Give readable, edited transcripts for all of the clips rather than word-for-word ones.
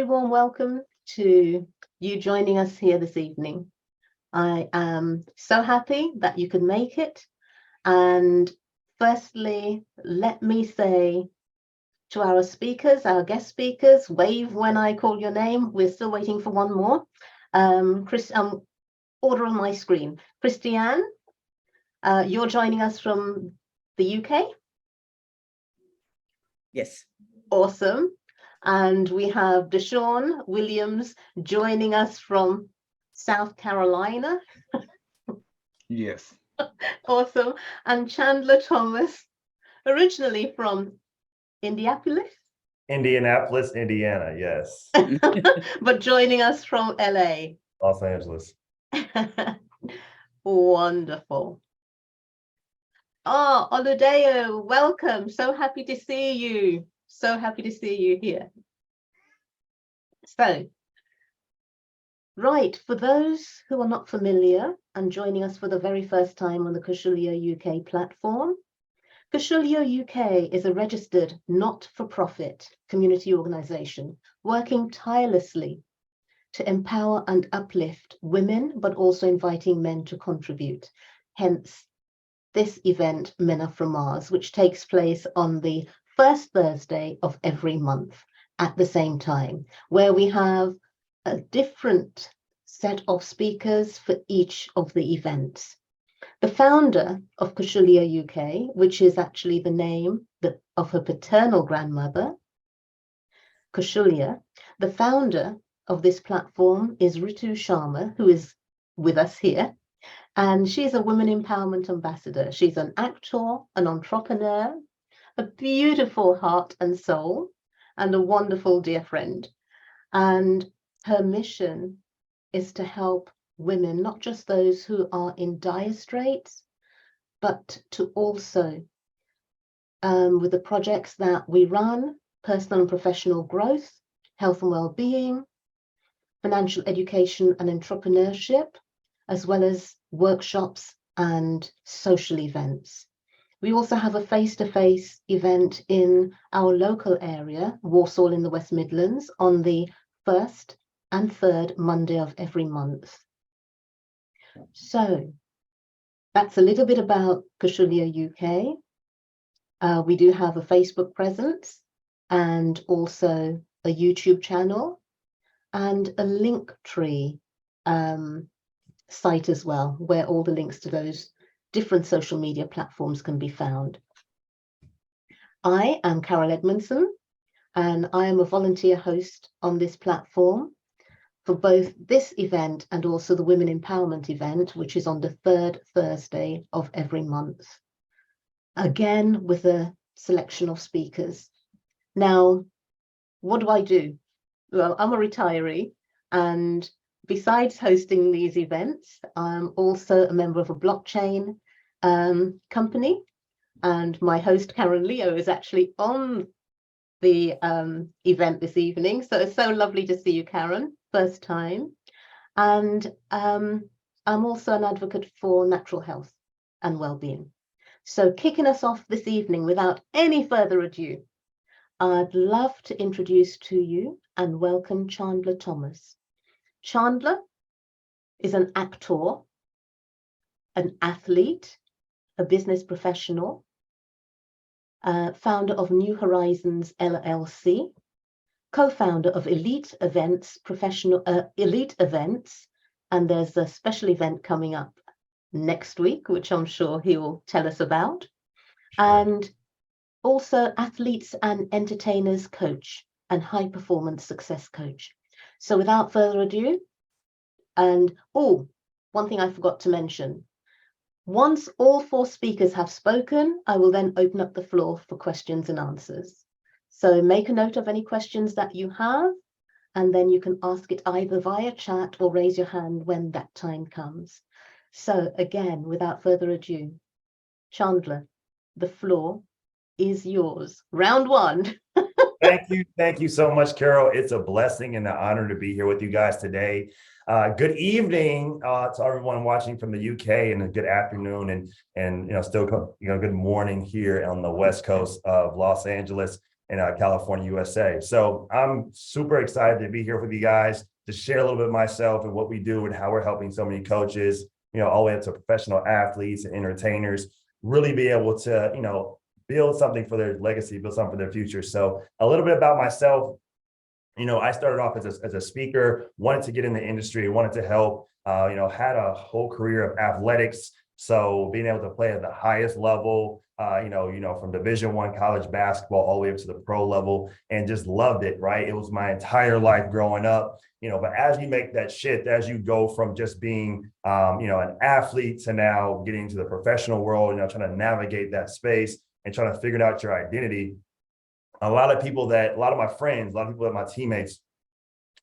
warm welcome to you joining us here this evening. I am so happy that you could make it. And firstly, let me say to our speakers, our guest speakers, wave when I call your name. We're still waiting for one more. Order on my screen. Christiane, you're joining us from the UK? Yes. Awesome. And we have Deshawn Williams joining us from South Carolina. Yes. Awesome. And Chandler Thomas, originally from Indianapolis, Indiana, yes. but joining us from LA. Los Angeles. Wonderful. Oh, Oludeo, welcome. So happy to see you. So happy to see you here. So, right, for those who are not familiar and joining us for the very first time on the KaushalyaUK platform, KaushalyaUK is a registered not-for-profit community organisation working tirelessly to empower and uplift women, but also inviting men to contribute. Hence, this event, Men Are From Mars, which takes place on the first Thursday of every month at the same time, where we have a different set of speakers for each of the events. The founder of KaushalyaUK, which is actually the name of her paternal grandmother, Kaushalya, the founder of this platform is Ritu Sharma, who is with us here. And she's a women empowerment ambassador. She's an actor, an entrepreneur, a beautiful heart and soul, and a wonderful dear friend. And her mission is to help women, not just those who are in dire straits, but to also, with the projects that we run, personal and professional growth, health and well-being, financial education and entrepreneurship, as well as workshops and social events. We also have a face-to-face event in our local area, Walsall in the West Midlands, on the 1st and 3rd Monday of every month. So that's a little bit about KaushalyaUK. We do have a Facebook presence and also a YouTube channel and a Linktree site as well, where all the links to those different social media platforms can be found. I am Carol Edmondson, and I am a volunteer host on this platform for both this event and also the Women Empowerment event, which is on the 3rd Thursday of every month. Again, with a selection of speakers. Now, what do? Well, I'm a retiree, and besides hosting these events, I'm also a member of a blockchain company, and my host Karen Leo is actually on the event this evening. So it's so lovely to see you, Karen, first time. And I'm also an advocate for natural health and well-being. So kicking us off this evening, without any further ado, I'd love to introduce to you and welcome Chandler Thomas. Chandler is an actor, an athlete, a business professional, founder of New Horizons LLC, co-founder of Elite Events, and there's a special event coming up next week, which I'm sure he will tell us about, and also athletes and entertainers coach and high performance success coach. So without further ado, and one thing I forgot to mention, once all 4 speakers have spoken, I will then open up the floor for questions and answers. So make a note of any questions that you have, and then you can ask it either via chat or raise your hand when that time comes. So again, without further ado, Chandler, the floor is yours. Round 1. Thank you so much, Carol. It's a blessing and an honor to be here with you guys today. Good evening to everyone watching from the UK, and a good afternoon and still good morning here on the west coast of Los Angeles. in California, USA. So I'm super excited to be here with you guys to share a little bit of myself and what we do and how we're helping so many coaches, all the way up to professional athletes and entertainers, really be able to, build something for their legacy, build something for their future. So a little bit about myself. I started off as a speaker, wanted to get in the industry, wanted to help, had a whole career of athletics. So being able to play at the highest level, from Division I college basketball all the way up to the pro level, and just loved it, right? It was my entire life growing up, but as you make that shift, as you go from just being, an athlete to now getting into the professional world, trying to navigate that space and trying to figure out your identity. A lot of my friends, a lot of people that my teammates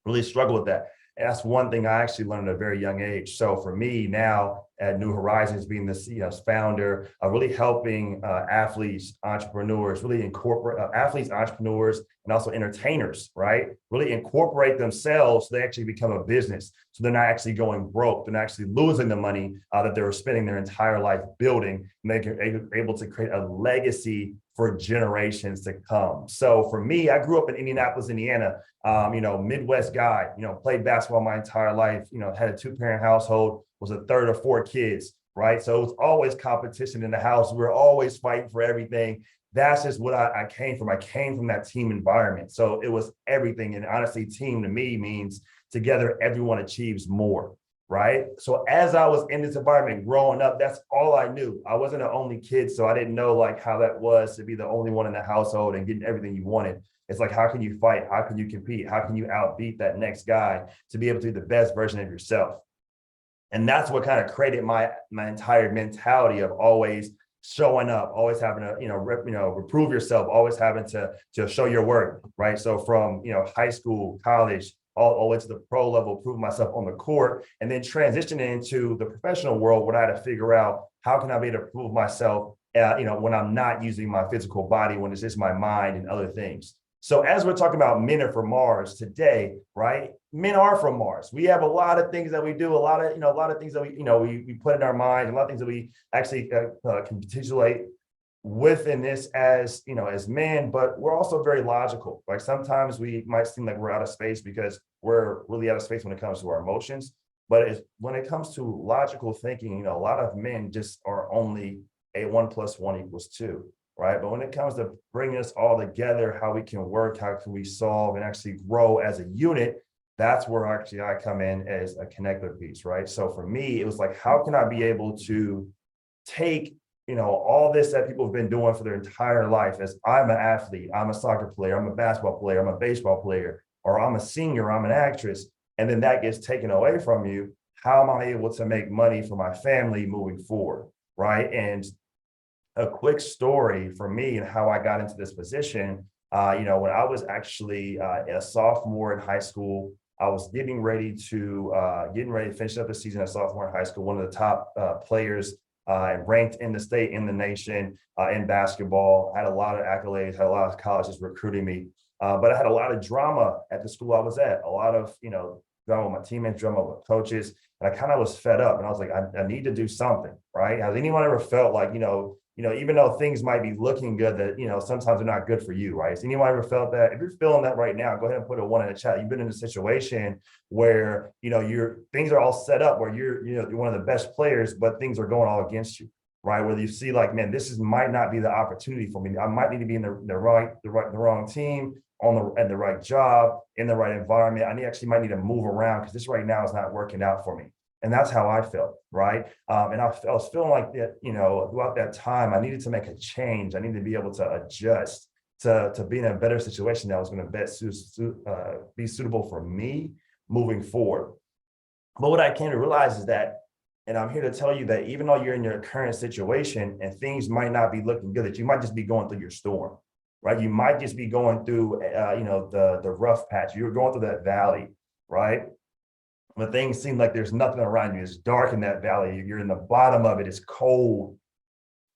really struggle with that. And that's one thing I actually learned at a very young age. So for me now at New Horizons, being the founder, really helping athletes, entrepreneurs, really incorporate athletes, entrepreneurs, and also entertainers, right? Really incorporate themselves so they actually become a business. So they're not actually going broke. They're not actually losing the money that they were spending their entire life building. And they're able to create a legacy for generations to come. So for me, I grew up in Indianapolis, Indiana, Midwest guy, played basketball my entire life, had a 2-parent household, was a third of 4 kids, right? So it was always competition in the house. We were always fighting for everything. That's just what I came from. I came from that team environment. So it was everything. And honestly, team to me means together, everyone achieves more. Right. So as I was in this environment growing up, that's all I knew. I wasn't the only kid, so I didn't know how that was to be the only one in the household and getting everything you wanted. It's how can you fight? How can you compete? How can you outbeat that next guy to be able to be the best version of yourself? And that's what kind of created my entire mentality of always showing up, always having to, reprove yourself, always having to show your work. Right. So from, high school, college, all the way to the pro level, prove myself on the court, and then transitioning into the professional world where I had to figure out how can I be able to prove myself, when I'm not using my physical body, when it's just my mind and other things. So as we're talking about men are from Mars today, right? Men are from Mars. We have a lot of things that we do, a lot of things that we put in our mind, a lot of things that we actually can potentiate within this as men, but we're also very logical. Sometimes we might seem like we're out of space because we're really out of space when it comes to our emotions. But when it comes to logical thinking, a lot of men just are only a 1 + 1 = 2, right? But when it comes to bringing us all together, how we can work, how can we solve and actually grow as a unit, that's where actually I come in as a connector piece, right? So for me, it was how can I be able to take all this that people have been doing for their entire life, as I'm an athlete, I'm a soccer player, I'm a basketball player, I'm a baseball player, or I'm a singer, I'm an actress, and then that gets taken away from you. How am I able to make money for my family moving forward, right? And a quick story for me and how I got into this position, when I was actually a sophomore in high school, I was getting ready to finish up the season as sophomore in high school, one of the top players and ranked in the state, in the nation, in basketball. I had a lot of accolades, had a lot of colleges recruiting me, but I had a lot of drama at the school I was at, a lot of, drama with my teammates, drama with coaches, and I kind of was fed up, and I was like, I need to do something, right? Has anyone ever felt like, even though things might be looking good, that, sometimes they're not good for you, right? Has anyone ever felt that? If you're feeling that right now, go ahead and put a 1 in the chat. You've been in a situation where, things are all set up where you're one of the best players, but things are going all against you, right? Whether you see man, might not be the opportunity for me. I might need to be in the wrong team, at the right job, in the right environment. I actually might need to move around because this right now is not working out for me. And that's how I felt, right? And I was feeling like that, throughout that time, I needed to make a change. I needed to be able to adjust to be in a better situation that was going to best be suitable for me moving forward. But what I came to realize is that, and I'm here to tell you that even though you're in your current situation and things might not be looking good, that you might just be going through your storm, right? You might just be going through, the rough patch. You're going through that valley, right? When things seem like there's nothing around you, it's dark in that valley. You're in the bottom of it. It's cold.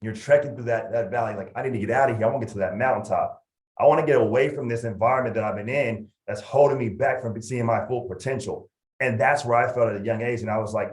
You're trekking through that valley. I need to get out of here. I want to get to that mountaintop. I want to get away from this environment that I've been in that's holding me back from seeing my full potential. And that's where I felt at a young age. And I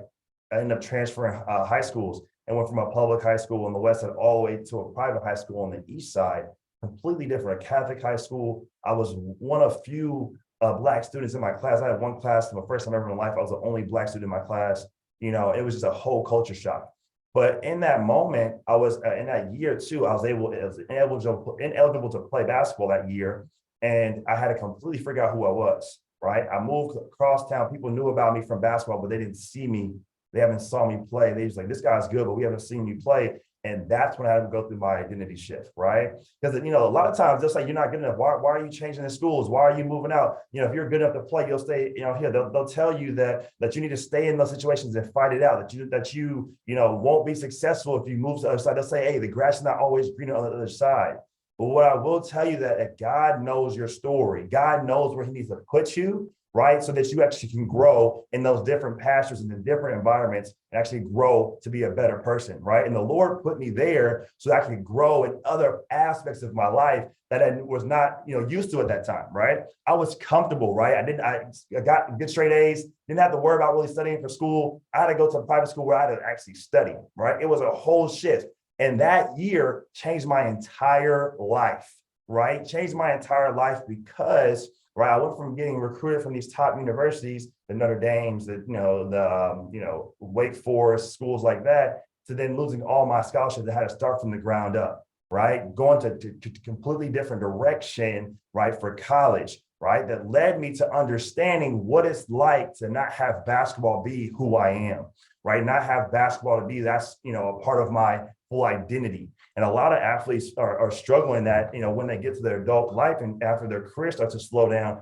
ended up transferring high schools and went from a public high school on the west side all the way to a private high school on the east side. completely different. A Catholic high school. I was one of few Black students in my class. I had one class for the first time ever in life. I was the only Black student in my class. It was just a whole culture shock. But in that moment, I was in that year too, I was ineligible to play basketball that year. And I had to completely figure out who I was, right? I moved across town. People knew about me from basketball, but they didn't see me. They haven't saw me play. They just like, this guy's good, but we haven't seen you play. And that's when I had to go through my identity shift, right? Because, a lot of times, just like you're not good enough. Why are you changing the schools? Why are you moving out? If you're good enough to play, you'll stay, here. They'll tell you that you need to stay in those situations and fight it out, that you won't be successful if you move to the other side. They'll say, hey, the grass is not always greener on the other side. But what I will tell you that if God knows your story, God knows where he needs to put you, right? So that you actually can grow in those different pastures and in different environments and actually grow to be a better person, right? And the Lord put me there so that I could grow in other aspects of my life that I was not, used to at that time, right? I was comfortable, right? I got good straight A's, didn't have to worry about really studying for school. I had to go to a private school where I had to actually study, right? It was a whole shift. And that year changed my entire life, right? Changed my entire life because right, I went from getting recruited from these top universities, the Notre Dames, the Wake Forest, schools like that, to then losing all my scholarships. I had to start from the ground up, right? Going to completely different direction, right, for college, right? That led me to understanding what it's like to not have basketball be who I am, right? Not have basketball to be that's a part of my full identity. And a lot of athletes are struggling that, when they get to their adult life and after their career starts to slow down,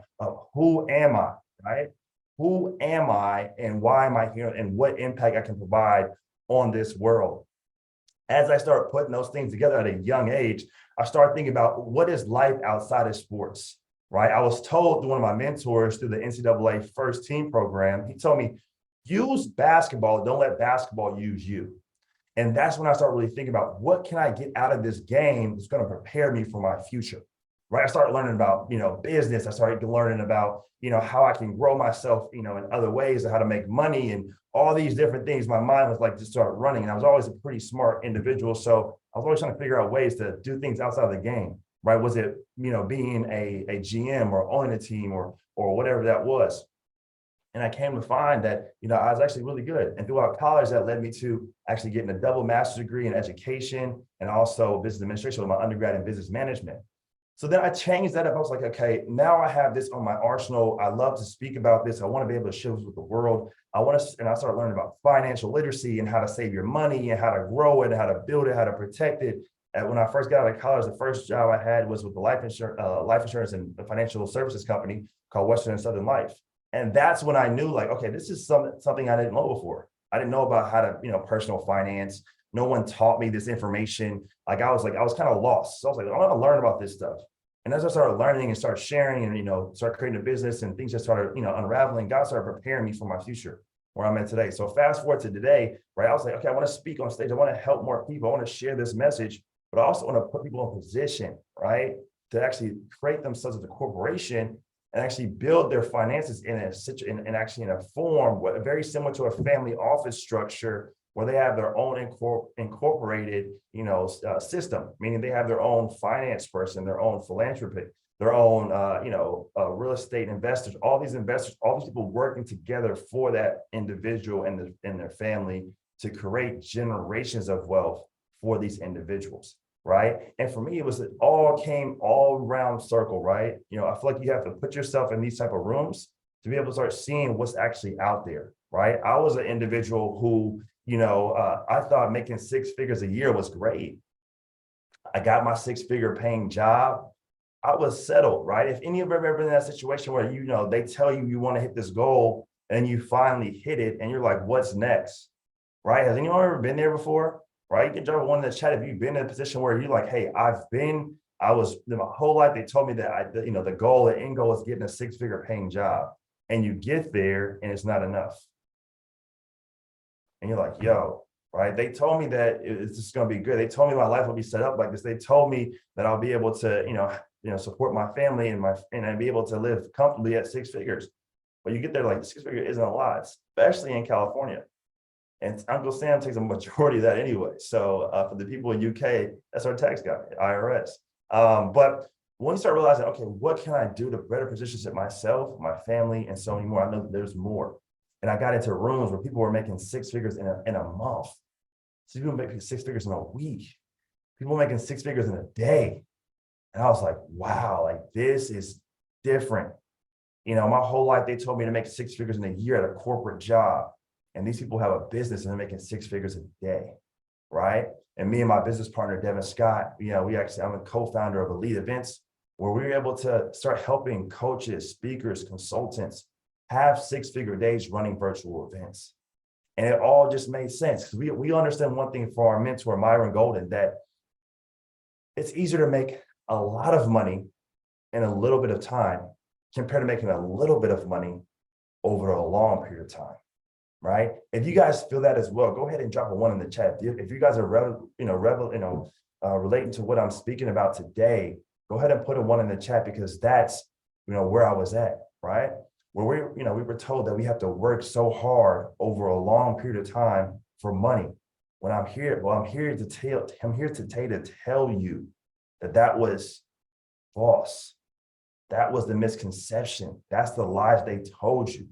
who am I, right? Who am I and why am I here and what impact I can provide on this world? As I start putting those things together at a young age, I started thinking about what is life outside of sports, right? I was told through one of my mentors through the NCAA first team program, he told me, use basketball, don't let basketball use you. And that's when I started really thinking about what can I get out of this game that's going to prepare me for my future, right? I started learning about, business. I started learning about, how I can grow myself, in other ways and how to make money and all these different things. My mind was like, just start running. And I was always a pretty smart individual. So I was always trying to figure out ways to do things outside of the game, right? Was it, being a GM or owning a team or whatever that was. And I came to find that, I was actually really good. And throughout college, that led me to actually getting a double master's degree in education and also business administration with my undergrad in business management. So then I changed that up. I was like, okay, now I have this on my arsenal. I love to speak about this. I want to be able to share this with the world. And I started learning about financial literacy and how to save your money and how to grow it, and how to build it, how to protect it. And when I first got out of college, the first job I had was with the life insurance and financial services company called Western and Southern Life. And that's when I knew, like, okay, this is something I didn't know before. I didn't know about how to, personal finance. No one taught me this information. I was kind of lost. So I was like, I want to learn about this stuff. And as I started learning and started sharing and, start creating a business and things just started, unraveling, God started preparing me for my future where I'm at today. So fast forward to today, right? I was like, okay, I want to speak on stage. I want to help more people. I want to share this message, but I also want to put people in position, right, to actually create themselves as a corporation and actually build their finances in a form very similar to a family office structure where they have their own incorporated, system, meaning they have their own finance person, their own philanthropy, their own, real estate investors, all these people working together for that individual and their family to create generations of wealth for these individuals. Right. And for me, it all came all round circle. Right. I feel like you have to put yourself in these type of rooms to be able to start seeing what's actually out there. Right. I was an individual who, I thought making 6 figures a year was great. I got my 6-figure paying job. I was settled. Right. If any of you have ever been in that situation where, they tell you want to hit this goal and you finally hit it and you're like, what's next? Right. Has anyone ever been there before? Right? You can drop one in the chat if you've been in a position where you're like, hey, my whole life, they told me that the goal, the end goal is getting a 6-figure paying job. And you get there and it's not enough. And you're like, yo, right? They told me that it's just going to be good. They told me my life will be set up like this. They told me that I'll be able to, support my family and I'd be able to live comfortably at 6 figures. But you get there, like 6 figure isn't a lot, especially in California. And Uncle Sam takes a majority of that anyway. So for the people in UK, that's our tax guy, IRS. But when you start realizing, okay, what can I do to better position myself, my family, and so many more? I know that there's more. And I got into rooms where people were making six figures in a month. So people making six figures in a week. People making six figures in a day. And I was like, wow, like this is different. You know, my whole life, they told me to make six figures in a year at a corporate job. And these people have a business and they're making six figures a day, right? And me and my business partner, Devin Scott, I'm a co-founder of Elite Events, where we were able to start helping coaches, speakers, consultants have six-figure days running virtual events. And it all just made sense because we understand one thing for our mentor, Myron Golden, that it's easier to make a lot of money in a little bit of time compared to making a little bit of money over a long period of time, right? If you guys feel that as well, go ahead and drop a 1 in the chat. If you guys are relating to what I'm speaking about today, go ahead and put a 1 in the chat because that's where I was at, right? Where we were told that we have to work so hard over a long period of time for money. When I'm here to tell you that was false. That was the misconception. That's the lies they told you.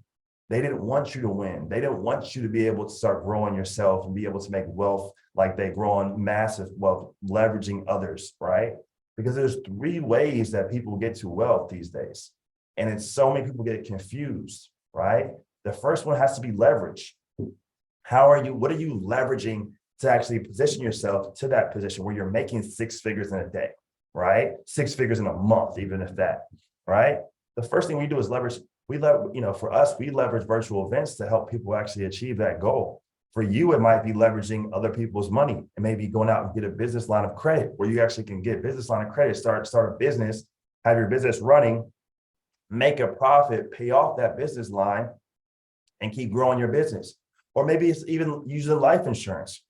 They didn't want you to win. They didn't want you to be able to start growing yourself and be able to make wealth like they grow on massive wealth, leveraging others, right? Because there's 3 ways that people get to wealth these days. And it's so many people get confused, right? The first one has to be leverage. What are you leveraging to actually position yourself to that position where you're making 6 figures in a day, right? 6 figures in a month, even if that, right? The first thing we do is leverage. For us, we leverage virtual events to help people actually achieve that goal. For you, it might be leveraging other people's money and maybe going out and get a business line of credit where you actually can get business line of credit, start a business, have your business running, make a profit, pay off that business line, and keep growing your business. Or maybe it's even using life insurance,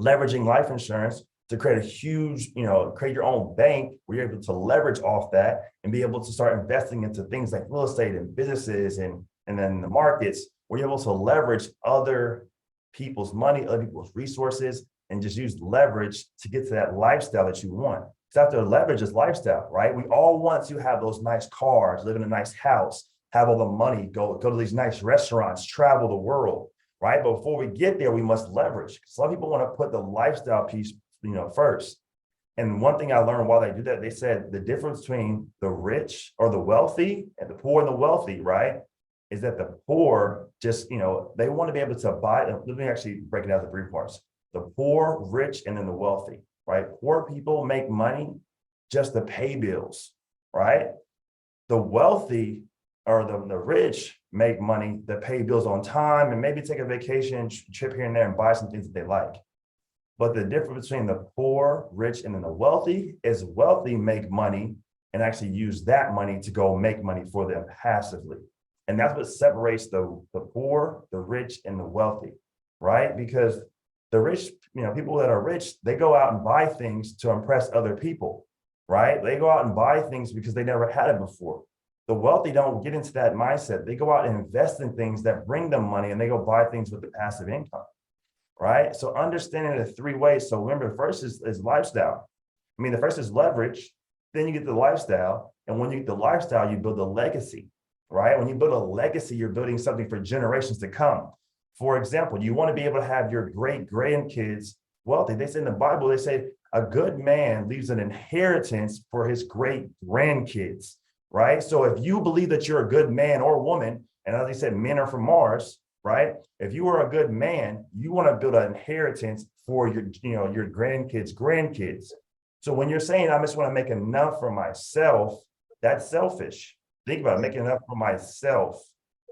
leveraging life insurance to create a huge, create your own bank where you're able to leverage off that and be able to start investing into things like real estate and businesses and then the markets where you're able to leverage other people's money, other people's resources, and just use leverage to get to that lifestyle that you want. Because after leverage is lifestyle, right? We all want to have those nice cars, live in a nice house, have all the money, go to these nice restaurants, travel the world, right? But before we get there, we must leverage. Some people want to put the lifestyle piece, first. And one thing I learned while they do that, they said the difference between the rich or the wealthy and the poor and the wealthy, right? Is that the poor just, they want to be able to buy. Let me actually break it down to 3 parts. The poor, rich, and then the wealthy, right? Poor people make money just to pay bills, right? The wealthy or the rich make money to pay bills on time and maybe take a vacation trip here and there and buy some things that they like. But the difference between the poor, rich, and then the wealthy is wealthy make money and actually use that money to go make money for them passively. And that's what separates the poor, the rich, and the wealthy, right? Because the rich, people that are rich, they go out and buy things to impress other people, right? They go out and buy things because they never had it before. The wealthy don't get into that mindset. They go out and invest in things that bring them money and they go buy things with the passive income, right? So understanding the 3 ways. So remember, the first is lifestyle. The first is leverage, then you get the lifestyle. And when you get the lifestyle, you build a legacy, right? When you build a legacy, you're building something for generations to come. For example, you want to be able to have your great grandkids wealthy. They say in the Bible, they say a good man leaves an inheritance for his great grandkids, right? So if you believe that you're a good man or woman, and as I said, men are from Mars, right? If you are a good man, you want to build an inheritance for your grandkids. So when you're saying, I just want to make enough for myself, that's selfish. Think about it, making enough for myself,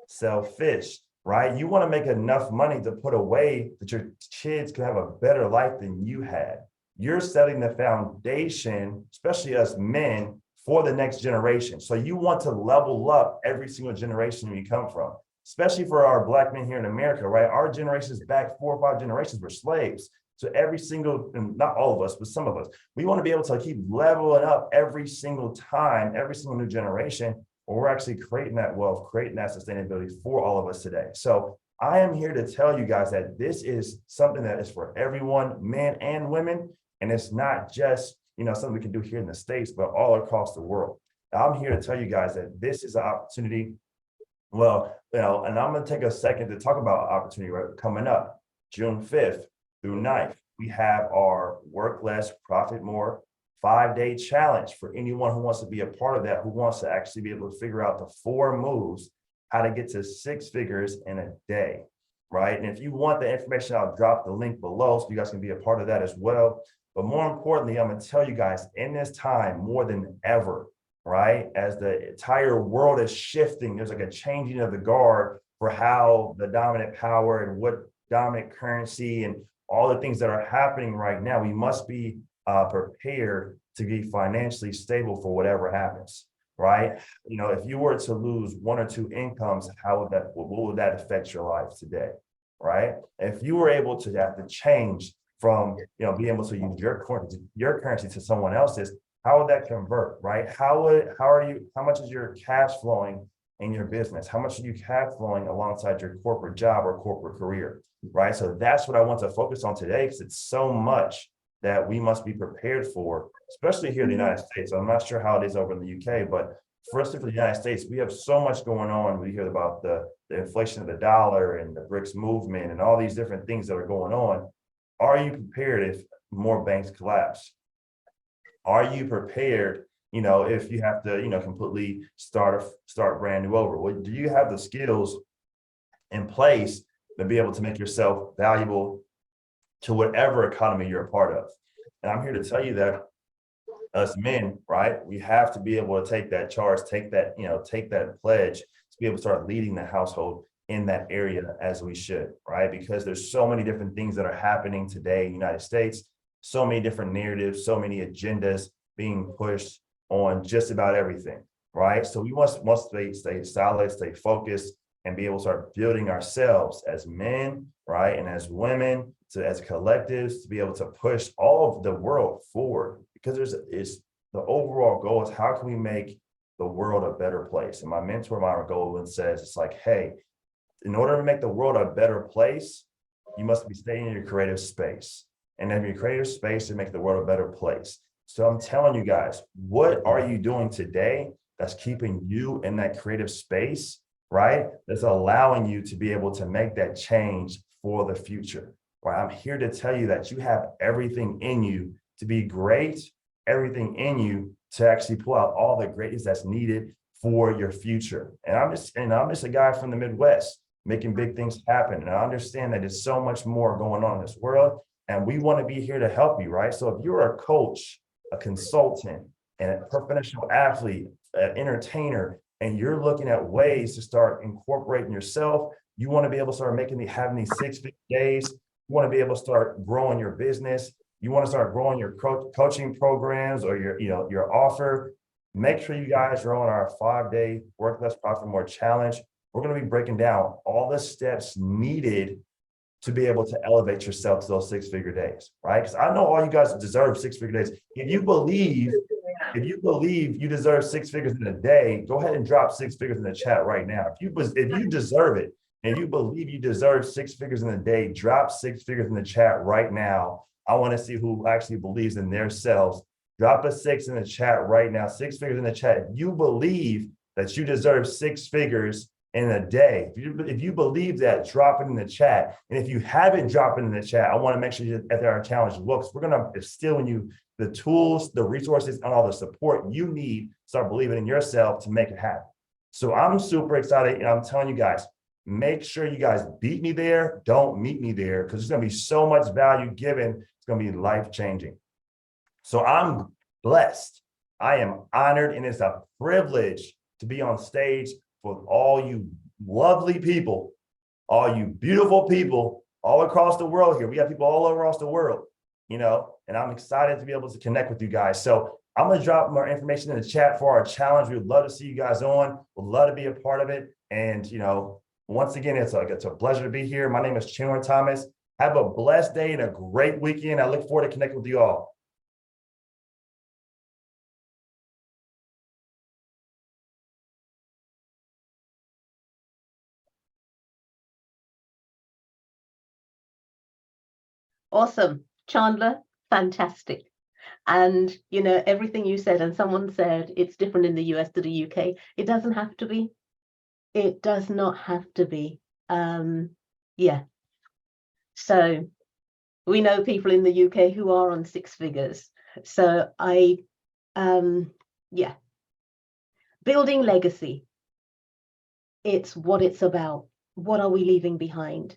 selfish, right? You want to make enough money to put away that your kids can have a better life than you had. You're setting the foundation, especially us men, for the next generation. So you want to level up every single generation you come from, especially for our Black men here in America, right? Our generations back 4 or 5 generations were slaves. So every single, and not all of us, but some of us, we want to be able to keep leveling up every single time, every single new generation, where we're actually creating that wealth, creating that sustainability for all of us today. So I am here to tell you guys that this is something that is for everyone, men and women. And it's not just something we can do here in the States, but all across the world. I'm here to tell you guys that this is an opportunity. Well, and I'm going to take a second to talk about opportunity right coming up June 5th through 9th. We have our Work Less, Profit More 5-day challenge for anyone who wants to be a part of that, who wants to actually be able to figure out the 4 moves, how to get to 6 figures in a day, right? And if you want the information, I'll drop the link below so you guys can be a part of that as well. But more importantly, I'm going to tell you guys in this time more than ever, right? As the entire world is shifting, there's like a changing of the guard for how the dominant power and what dominant currency and all the things that are happening right now. We must be prepared to be financially stable for whatever happens, right? If you were to lose 1 or 2 incomes, what would that affect your life today, right? If you were able to have to change from, being able to use your currency to someone else's, how would that convert, right? How much is your cash flowing in your business? How much are you cash flowing alongside your corporate job or corporate career, right? So that's what I want to focus on today, because it's so much that we must be prepared for, especially here in the United States. I'm not sure how it is over in the UK, but for us, for the United States, we have so much going on. We hear about the inflation of the dollar and the BRICS movement and all these different things that are going on. Are you prepared if more banks collapse? Are you prepared, if you have to, completely start brand new over? Do you have the skills in place to be able to make yourself valuable to whatever economy you're a part of? And I'm here to tell you that us men, right, we have to be able to take that charge, take that pledge to be able to start leading the household in that area as we should, right? Because there's so many different things that are happening today in the United States, so many different narratives, so many agendas being pushed on just about everything, right? So we must stay solid, stay focused, and be able to start building ourselves as men, right? And as women, as collectives, to be able to push all of the world forward, because the overall goal is how can we make the world a better place? And my mentor, Myra Goldwyn, says, it's like, hey, in order to make the world a better place, you must be staying in your creative space. And in your creative space to make the world a better place. So I'm telling you guys, what are you doing today that's keeping you in that creative space, right? That's allowing you to be able to make that change for the future, right? I'm here to tell you that you have everything in you to be great, everything in you to actually pull out all the greatness that's needed for your future. And I'm just a guy from the Midwest making big things happen. And I understand that there's so much more going on in this world, and we want to be here to help you, right? So if you're a coach, a consultant, and a professional athlete, an entertainer, and you're looking at ways to start incorporating yourself, you want to be able to start having these 6-figure days, you want to be able to start growing your business, you want to start growing your coaching programs or your offer, make sure you guys are on our 5-day Work Less, Profit More challenge. We're going to be breaking down all the steps needed to be able to elevate yourself to those 6-figure days, right? Because I know all you guys deserve 6-figure days. If you believe you deserve 6 figures in a day, go ahead and drop 6 figures in the chat right now. If you deserve it, and you believe you deserve 6 figures in a day, drop 6 figures in the chat right now. I want to see who actually believes in themselves. Drop a 6 in the chat right now. 6 figures in the chat. If you believe that you deserve 6 figures in a day, if you believe that, drop it in the chat. And if you haven't dropped it in the chat, I want to make sure that our challenge looks. We're going to instill in you the tools, the resources, and all the support you need to start believing in yourself to make it happen. So I'm super excited, and I'm telling you guys, make sure you guys beat me there. Don't meet me there, because there's going to be so much value given. It's going to be life-changing. So I'm blessed. I am honored, and it's a privilege to be on stage with all you lovely people, all you beautiful people all across the world here. We got people all across the world, and I'm excited to be able to connect with you guys. So I'm going to drop more information in the chat for our challenge. We'd love to see you guys on. We'd love to be a part of it. And, once again, it's a pleasure to be here. My name is Chandler Thomas. Have a blessed day and a great weekend. I look forward to connecting with you all. Awesome. Chandler, fantastic. And, you know, everything you said, and someone said it's different in the US to the UK. It doesn't have to be. It does not have to be. Yeah. So we know people in the UK who are on six figures. So yeah. Building legacy. It's what it's about. What are we leaving behind?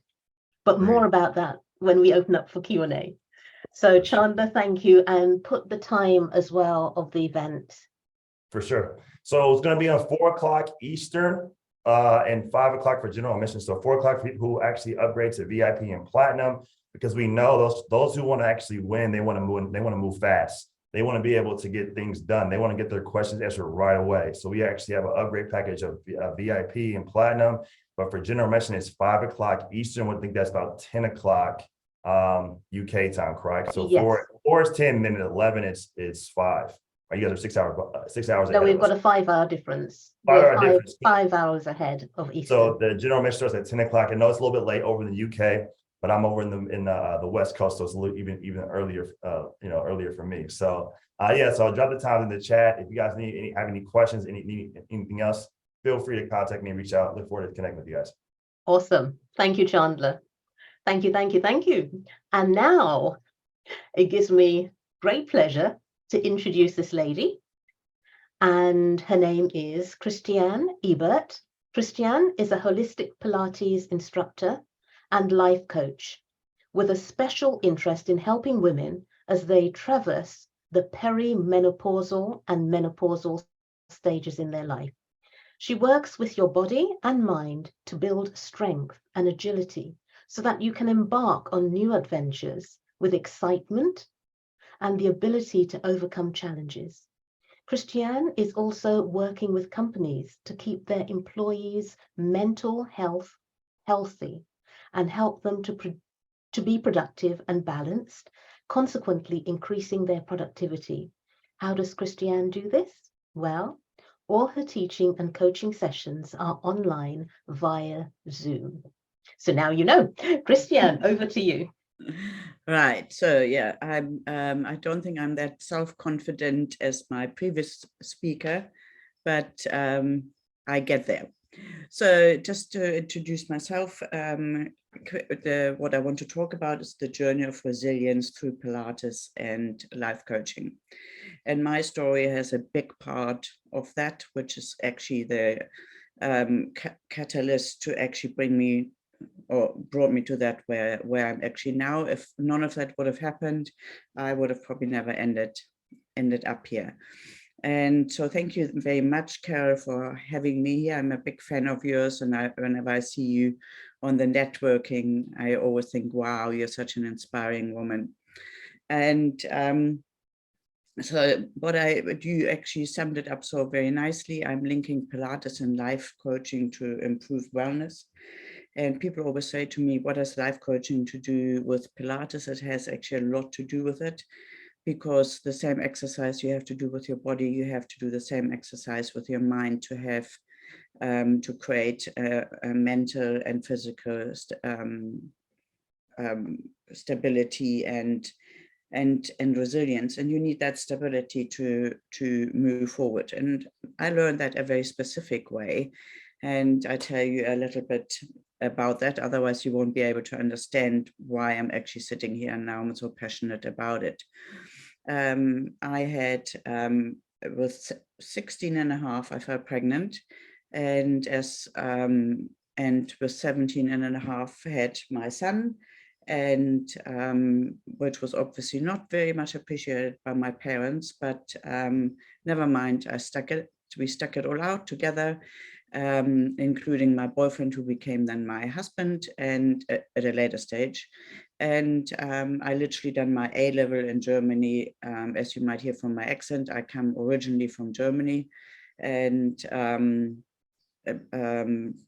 But more about that when we open up for Q&A. So Chandler, thank you. And put the time as well of the event. For sure. So it's going to be on 4 o'clock Eastern and 5 o'clock for general admission. So 4 o'clock for people who actually upgrade to VIP and platinum, because we know those who want to actually win, they want to move fast. They want to be able to get things done. They want to get their questions answered right away. So we actually have an upgrade package of VIP and platinum. But for general admission, it's 5 o'clock Eastern. I think that's about 10 o'clock UK time, correct? So Yes. 4 is 10, and then at 11 it's 5. You guys are 6 hours. 6 hours. No, ahead we've of got us. a 5-hour difference. 5-hour difference. 5 hours ahead of Eastern. So the general admission starts at 10 o'clock. I know it's a little bit late over in the UK, but I'm over in the West Coast, so it's a little even earlier. Earlier for me. So yeah. So I'll drop the time in the chat. If you guys have any questions, anything else, feel free to contact me and reach out. Look forward to connecting with you guys. Awesome. Thank you, Chandler. Thank you, thank you, thank you. And now it gives me great pleasure to introduce this lady. And her name is Christiane Ebert. Christiane is a holistic Pilates instructor and life coach with a special interest in helping women as they traverse the perimenopausal and menopausal stages in their life. She works with your body and mind to build strength and agility so that you can embark on new adventures with excitement and the ability to overcome challenges. Christiane is also working with companies to keep their employees' mental health healthy and help them to be productive and balanced, consequently increasing their productivity. How does Christiane do this? Well, all her teaching and coaching sessions are online via Zoom. So now you know. Christiane, over to you. Right. So yeah, I don't think I'm that self-confident as my previous speaker, but I get there. So just to introduce myself, what I want to talk about is the journey of resilience through Pilates and life coaching. And my story has a big part of that, which is actually the catalyst to actually bring me or brought me to that where I'm actually now. If none of that would have happened, I would have probably never ended up here. And so thank you very much, Carol, for having me here. I'm a big fan of yours, and whenever I see you on the networking, I always think, wow, you're such an inspiring woman. And so you actually summed it up so very nicely. I'm linking Pilates and life coaching to improve wellness. And people always say to me, what has life coaching to do with Pilates? It has actually a lot to do with it, because the same exercise you have to do with your body, you have to do the same exercise with your mind to have, to create a mental and physical stability and resilience. And you need that stability to move forward. And I learned that a very specific way. And I tell you a little bit about that, otherwise you won't be able to understand why I'm actually sitting here and now I'm so passionate about it. I had, with 16 and a half, I fell pregnant, and with 17 and a half had my son, and which was obviously not very much appreciated by my parents, but never mind, we stuck it all out together. Including my boyfriend, who became then my husband, and at a later stage. And I literally done my A-level in Germany. As you might hear from my accent, I come originally from Germany, and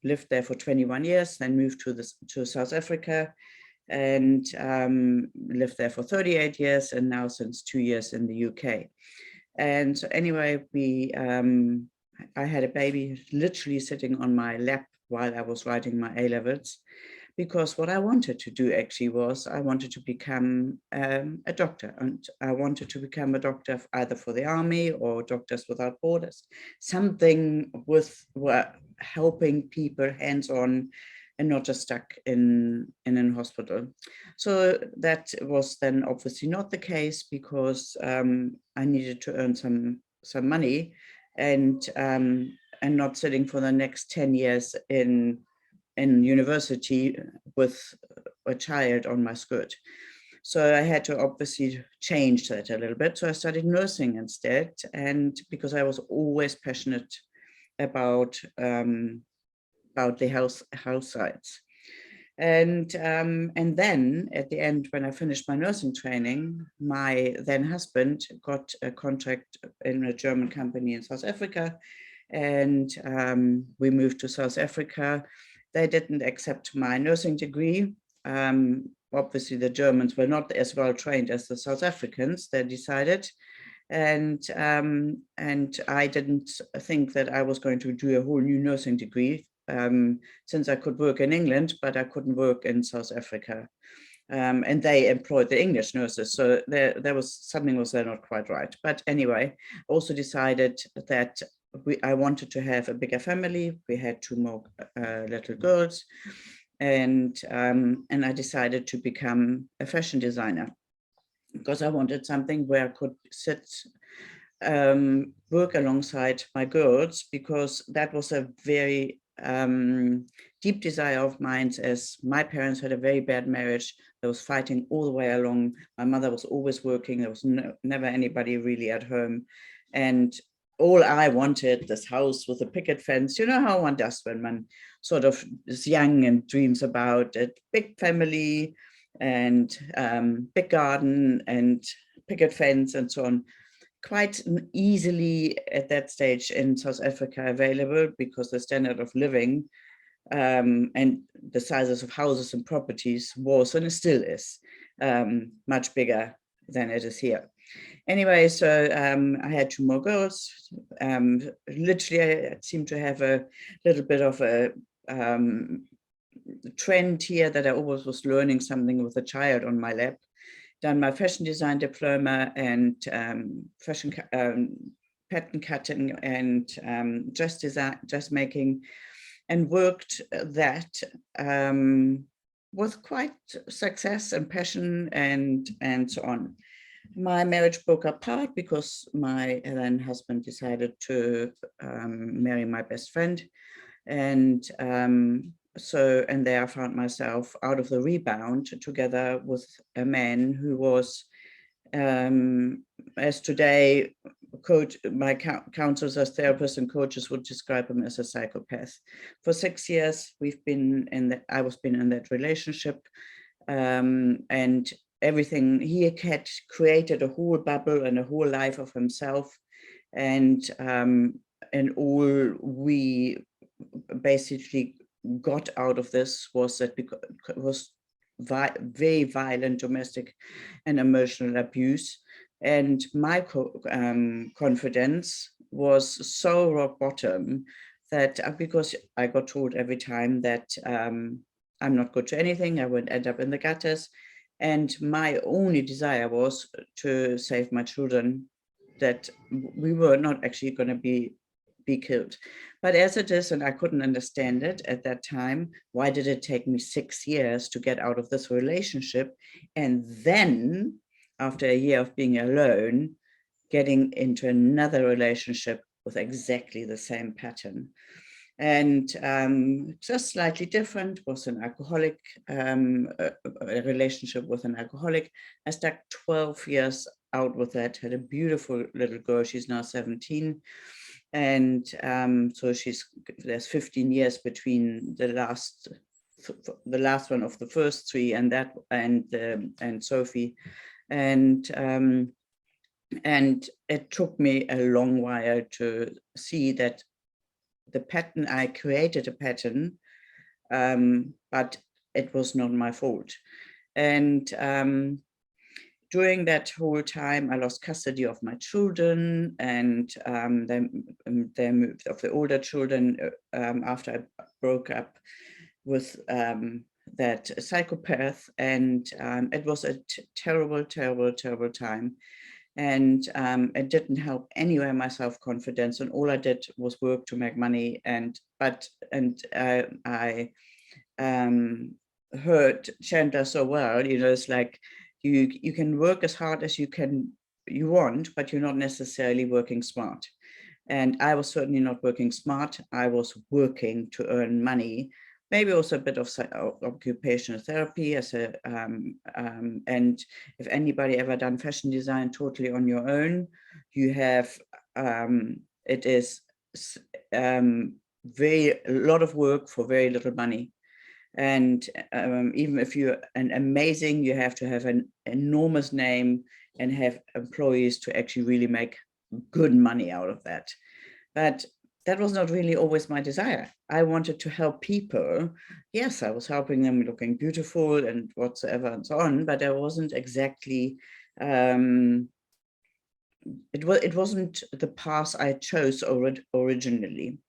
lived there for 21 years, then moved to South Africa, and lived there for 38 years, and now since 2 years in the UK. And so anyway, I had a baby literally sitting on my lap while I was writing my A-levels. because what I wanted to do actually was I wanted to become a doctor, and I wanted to become a doctor either for the army or Doctors Without Borders, something with helping people hands-on and not just stuck in a hospital. So that was then obviously not the case, because I needed to earn some money, and not sitting for the next 10 years in university with a child on my skirt. So I had to obviously change that a little bit. So I studied nursing instead, and because I was always passionate about the health sides. And then at the end, when I finished my nursing training, my then husband got a contract in a German company in South Africa, and we moved to South Africa. They didn't accept my nursing degree. Obviously, the Germans were not as well trained as the South Africans, they decided. And I didn't think that I was going to do a whole new nursing degree, since I could work in England, but I couldn't work in South Africa. And they employed the English nurses. So there was something was there not quite right. But anyway, also decided that I wanted to have a bigger family. We had 2 more little girls, and I decided to become a fashion designer, because I wanted something where I could sit, work alongside my girls, because that was a very deep desire of mine, as my parents had a very bad marriage. There was fighting all the way along. My mother was always working. There was never anybody really at home. And all I wanted, this house with a picket fence, you know how one does when one sort of is young and dreams about a big family and big garden and picket fence and so on. Quite easily at that stage in South Africa available, because the standard of living and the sizes of houses and properties was, and it still is, much bigger than it is here. Anyway, so I had 2 more girls. Literally, I seem to have a little bit of a trend here that I always was learning something with a child on my lap. Done my fashion design diploma and fashion pattern cutting and dressmaking, and worked that with quite success and passion and so on. My marriage broke apart because my then husband decided to marry my best friend, and there I found myself out of the rebound together with a man who was, as today, my counselors, as therapists and coaches would describe him as a psychopath. For 6 years, I was in that relationship, and everything, he had created a whole bubble and a whole life of himself, and all we basically got out of this was that it was very violent domestic and emotional abuse, and my confidence was so rock bottom that, because I got told every time that I'm not good to anything, I would end up in the gutters, and my only desire was to save my children, that we were not actually going to be killed. But as it is, and I couldn't understand it at that time, why did it take me 6 years to get out of this relationship? And then after a year of being alone, getting into another relationship with exactly the same pattern. And just slightly different, was an alcoholic, a relationship with an alcoholic. I stuck 12 years out with that, had a beautiful little girl, she's now 17. And so there's 15 years between the last one of the first 3 and Sophie. And it took me a long while to see that the pattern, I created a pattern, but it was not my fault. And during that whole time, I lost custody of my children, and they moved, of the older children, after I broke up with that psychopath, and it was a terrible, terrible, terrible time. And it didn't help anywhere my self-confidence, and all I did was work to make money. I heard Chandler so well, you know, it's like you can work as hard as you want, but you're not necessarily working smart. And I was certainly not working smart. I was working to earn money, maybe also a bit of occupational therapy as a, and if anybody ever done fashion design totally on your own, you have, it is a lot of work for very little money. And even if you're amazing, you have to have an enormous name and have employees to actually really make good money out of that. But that was not really always my desire. I wanted to help people. Yes, I was helping them looking beautiful and whatsoever and so on, but I wasn't exactly, it wasn't the path I chose originally.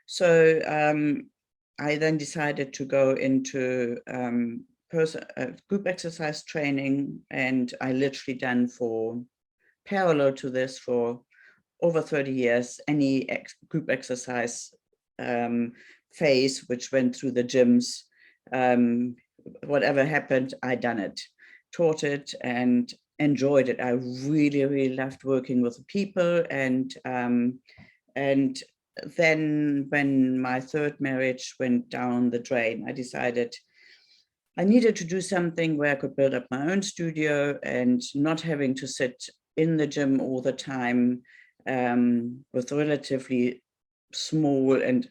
So I then decided to go into group exercise training, and I literally done for parallel to this for over 30 years, any group exercise phase, which went through the gyms, whatever happened, I done it, taught it, and enjoyed it. I really, really loved working with people. And then when my third marriage went down the drain, I decided I needed to do something where I could build up my own studio and not having to sit in the gym all the time with relatively small and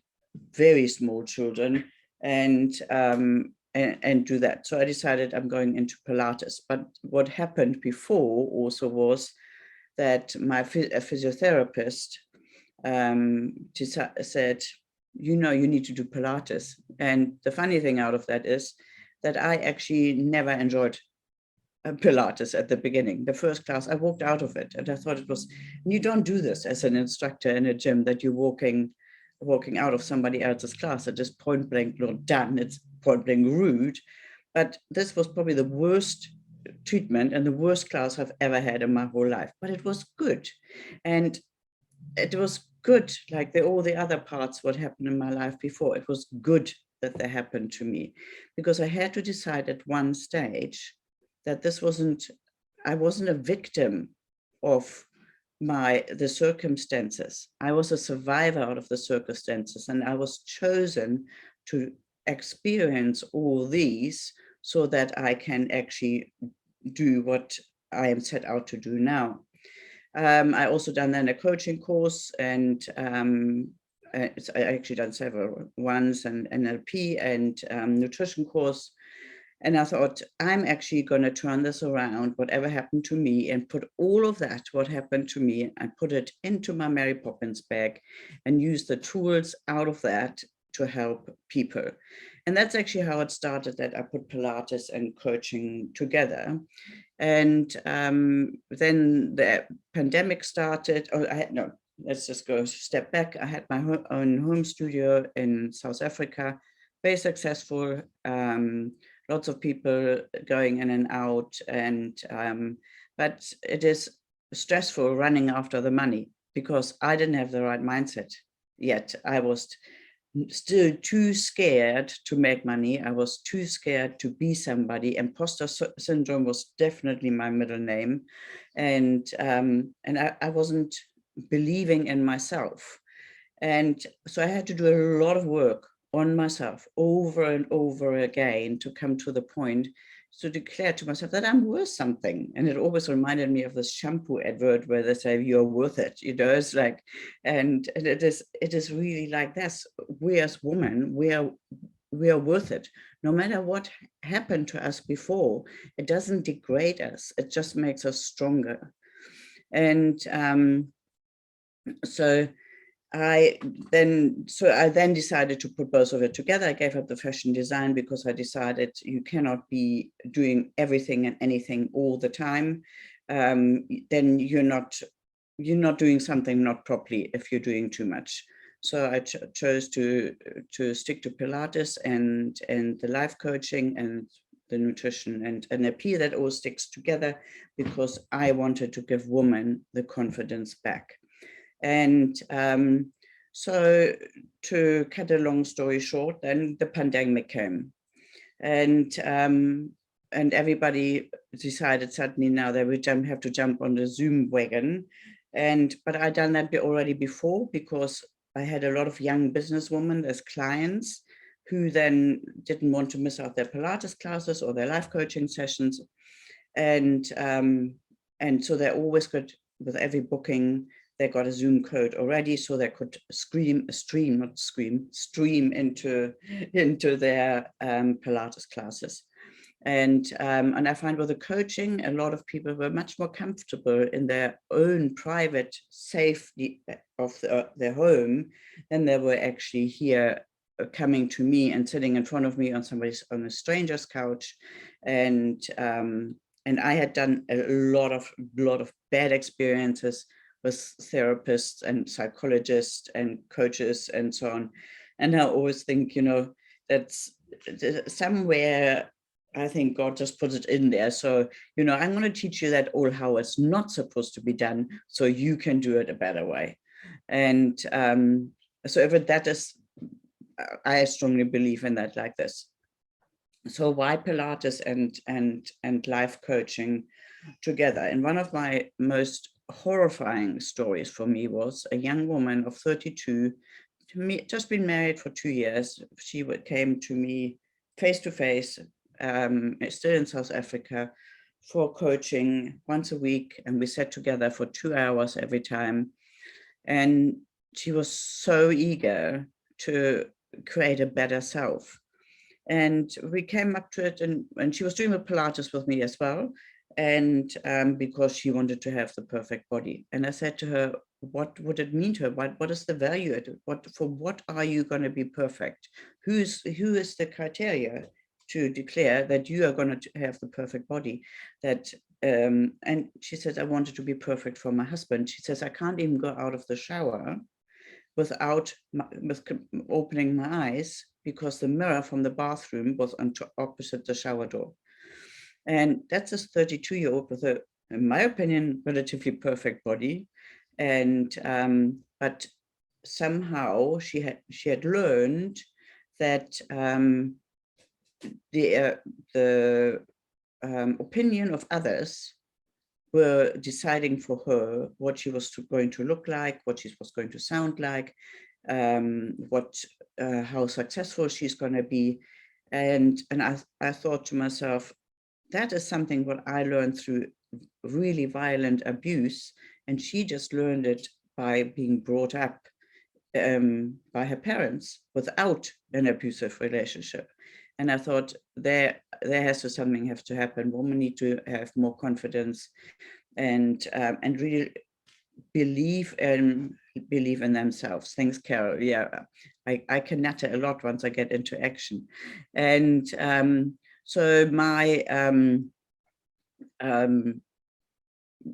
very small children, and do that. So I decided I'm going into Pilates. But what happened before also was that my physiotherapist said, you know, you need to do Pilates. And the funny thing out of that is that I actually never enjoyed Pilates at the beginning. The first class, I walked out of it, and I thought it was, you don't do this as an instructor in a gym, that you're walking out of somebody else's class. It is point blank not done. It's point blank rude. But this was probably the worst treatment and the worst class I've ever had in my whole life. But it was good. And it was good, like all the other parts, what happened in my life before. It was good that they happened to me, because I had to decide at one stage that I wasn't a victim of the circumstances. I was a survivor out of the circumstances, and I was chosen to experience all these so that I can actually do what I am set out to do now. I also done then a coaching course, and I actually done several ones, and NLP and nutrition course. And I thought, I'm actually going to turn this around, whatever happened to me, and put all of that, what happened to me, and put it into my Mary Poppins bag and use the tools out of that to help people. And that's actually how it started, that I put Pilates and coaching together. And then the pandemic started. Let's just go a step back. I had my own home studio in South Africa, very successful. Lots of people going in and out, and but it is stressful running after the money, because I didn't have the right mindset yet. I was still too scared to make money. I was too scared to be somebody. Imposter syndrome was definitely my middle name, and I wasn't believing in myself, and so I had to do a lot of work on myself over and over again to come to the point to declare to myself that I'm worth something. And it always reminded me of this shampoo advert where they say you're worth it, you know. It's like, and it is really like this. We as women, we are worth it. No matter what happened to us before, it doesn't degrade us, it just makes us stronger. And so I then decided to put both of it together. I gave up the fashion design because I decided you cannot be doing everything and anything all the time. Then you're not doing something not properly if you're doing too much. So I chose to stick to Pilates and the life coaching and the nutrition and NLP. That all sticks together because I wanted to give women the confidence back. And so to cut a long story short, then the pandemic came, and everybody decided suddenly now they would have to jump on the Zoom wagon. But I'd done that already before, because I had a lot of young businesswomen as clients who then didn't want to miss out their Pilates classes or their life coaching sessions. And so they always got, with every booking, they got a Zoom code already, so they could stream into their Pilates classes. And I find with the coaching, a lot of people were much more comfortable in their own private safety of their home than they were actually here coming to me and sitting in front of me on a stranger's couch. And I had done a lot of bad experiences with therapists and psychologists and coaches and so on. And I always think, that's somewhere, I think God just puts it in there. So, I'm going to teach you that all how it's not supposed to be done, so you can do it a better way. And so if that is, I strongly believe in that like this. So why Pilates and life coaching together? And one of my most horrifying stories for me was a young woman of 32, just been married for 2 years. She came to me face to face, still in South Africa, for coaching once a week, and we sat together for 2 hours every time. And she was so eager to create a better self. And we came up to it, and she was doing the Pilates with me as well. And because she wanted to have the perfect body. And I said to her, what would it mean to her? What is the value? For what are you going to be perfect? Who is the criteria to declare that you are going to have the perfect body? And she says, I wanted to be perfect for my husband. She says, I can't even go out of the shower without opening my eyes, because the mirror from the bathroom was opposite the shower door. And that's a 32-year-old with a, in my opinion, relatively perfect body. And but somehow she had learned that the opinion of others were deciding for her what she was going to look like, what she was going to sound like, how successful she's going to be. And I thought to myself, that is something what I learned through really violent abuse, and she just learned it by being brought up by her parents without an abusive relationship. And I thought there has to happen. Women need to have more confidence and really believe in themselves. Thanks, Carol. Yeah, I can natter a lot once I get into action. And so my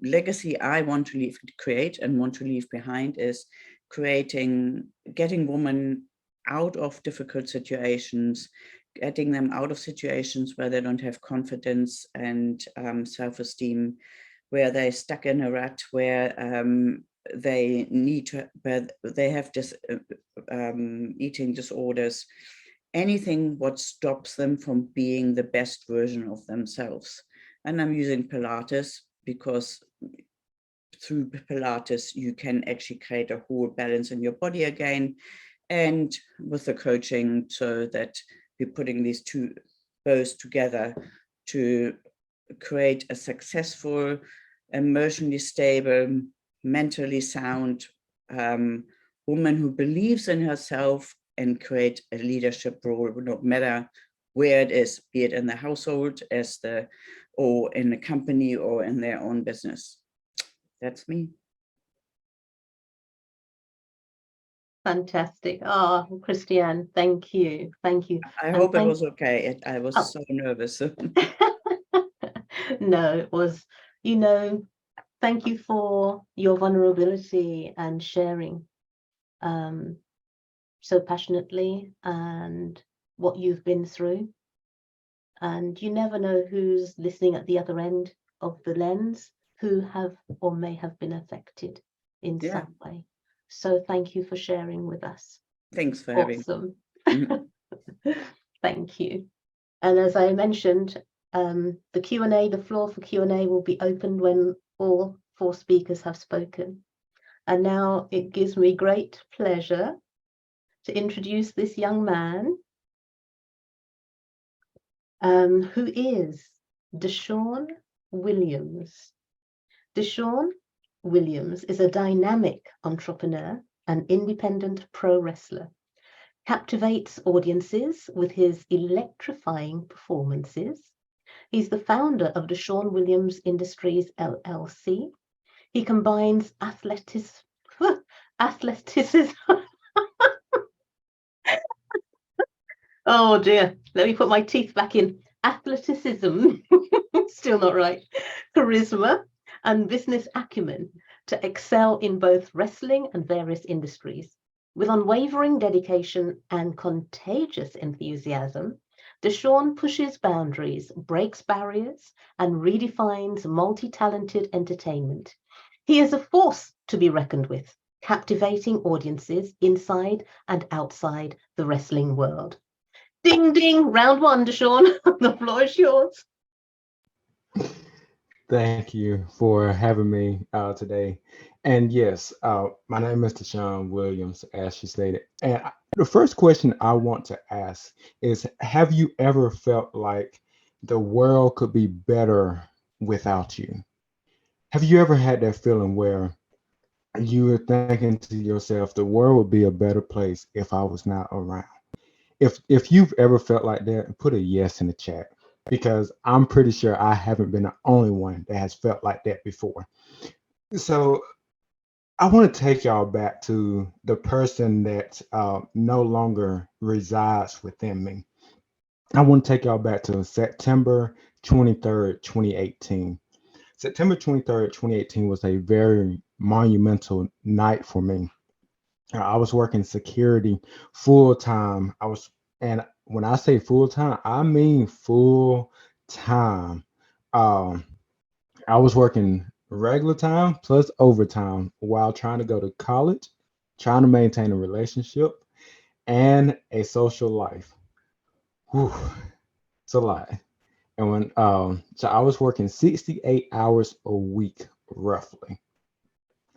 legacy I want to create behind is getting women out of difficult situations, getting them out of situations where they don't have confidence and self-esteem, where they're stuck in a rut, where they have eating disorders, anything what stops them from being the best version of themselves. And I'm using Pilates because through Pilates, you can actually create a whole balance in your body again. And with the coaching, so that we're putting these two bows together to create a successful, emotionally stable, mentally sound woman who believes in herself and create a leadership role, no matter where it is, be it in the household, or in a company, or in their own business. That's me. Fantastic. Oh, Christiane, thank you. Thank you. I hope it was okay. I was so nervous. No, it was, thank you for your vulnerability and sharing. so passionately and what you've been through. And you never know who's listening at the other end of the lens, who have or may have been affected in some way. So thank you for sharing with us. Thanks for having me. Awesome. Mhm. Thank you. And as I mentioned, the Q&A, the floor for Q&A will be opened when all 4 speakers have spoken. And now it gives me great pleasure to introduce this young man, who is Deshaun Williams. Deshaun Williams is a dynamic entrepreneur and independent pro wrestler. Captivates audiences with his electrifying performances. He's the founder of Deshaun Williams Industries LLC. He combines athleticism. Oh dear, let me put my teeth back in. Athleticism, still not right. Charisma and business acumen to excel in both wrestling and various industries. With unwavering dedication and contagious enthusiasm, Deshaun pushes boundaries, breaks barriers, and redefines multi-talented entertainment. He is a force to be reckoned with, captivating audiences inside and outside the wrestling world. Ding, ding, round 1, Deshaun. The floor is yours. Thank you for having me today. And yes, my name is Deshaun Williams, as she stated. And the first question I want to ask is, have you ever felt like the world could be better without you? Have you ever had that feeling where you were thinking to yourself, the world would be a better place if I was not around? If you've ever felt like that, put a yes in the chat, because I'm pretty sure I haven't been the only one that has felt like that before. So I want to take y'all back to the person that no longer resides within me. I want to take y'all back to September 23rd, 2018. September 23rd, 2018 was a very monumental night for me. I was working security full time. And when I say full time, I mean full time. Um, I was working regular time plus overtime while trying to go to college, trying to maintain a relationship and a social life. Whew, it's a lot. And so I was working 68 hours a week roughly,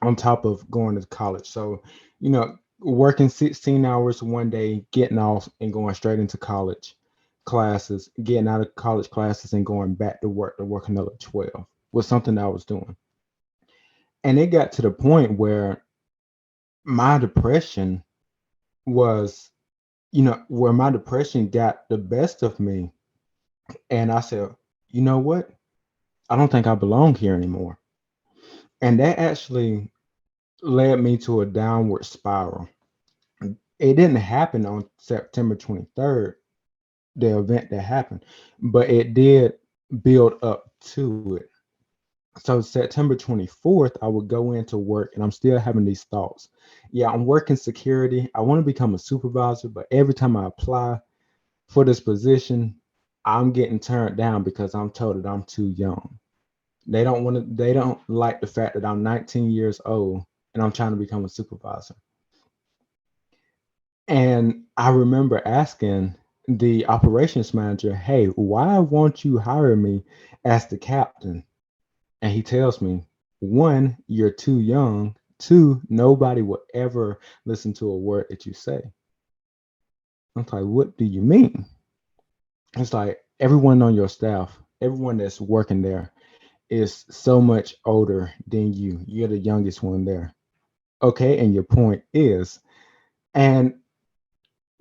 on top of going to college. So, working 16 hours one day, getting off and going straight into college classes, getting out of college classes and going back to work another 12 was something that I was doing. And it got to the point where my depression was, where my depression got the best of me. And I said, you know what? I don't think I belong here anymore. And that actually led me to a downward spiral. It didn't happen on September 23rd, the event that happened, but it did build up to it. So September 24th, I would go into work and I'm still having these thoughts. Yeah, I'm working security. I want to become a supervisor, but every time I apply for this position, I'm getting turned down because I'm told that I'm too young. They don't like the fact that I'm 19 years old and I'm trying to become a supervisor. And I remember asking the operations manager, hey, why won't you hire me as the captain? And he tells me, 1, you're too young. 2, nobody will ever listen to a word that you say. I'm like, what do you mean? It's like, everyone on your staff, everyone that's working there is so much older than you. You're the youngest one there. Okay, and your point is, and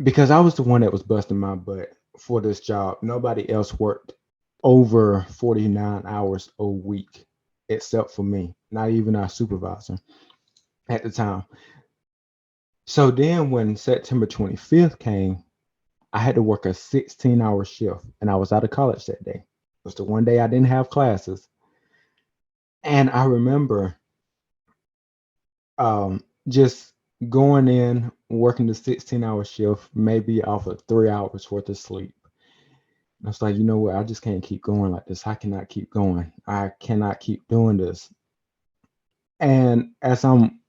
because I was the one that was busting my butt for this job, nobody else worked over 49 hours a week except for me, not even our supervisor at the time. So then when September 25th came, I had to work a 16-hour shift and I was out of college that day. It was the one day I didn't have classes. And I remember just going in working the 16-hour shift, maybe off of 3 hours worth of sleep. I was like, you know what? I just can't keep going like this. I cannot keep going. I cannot keep doing this. And as I'm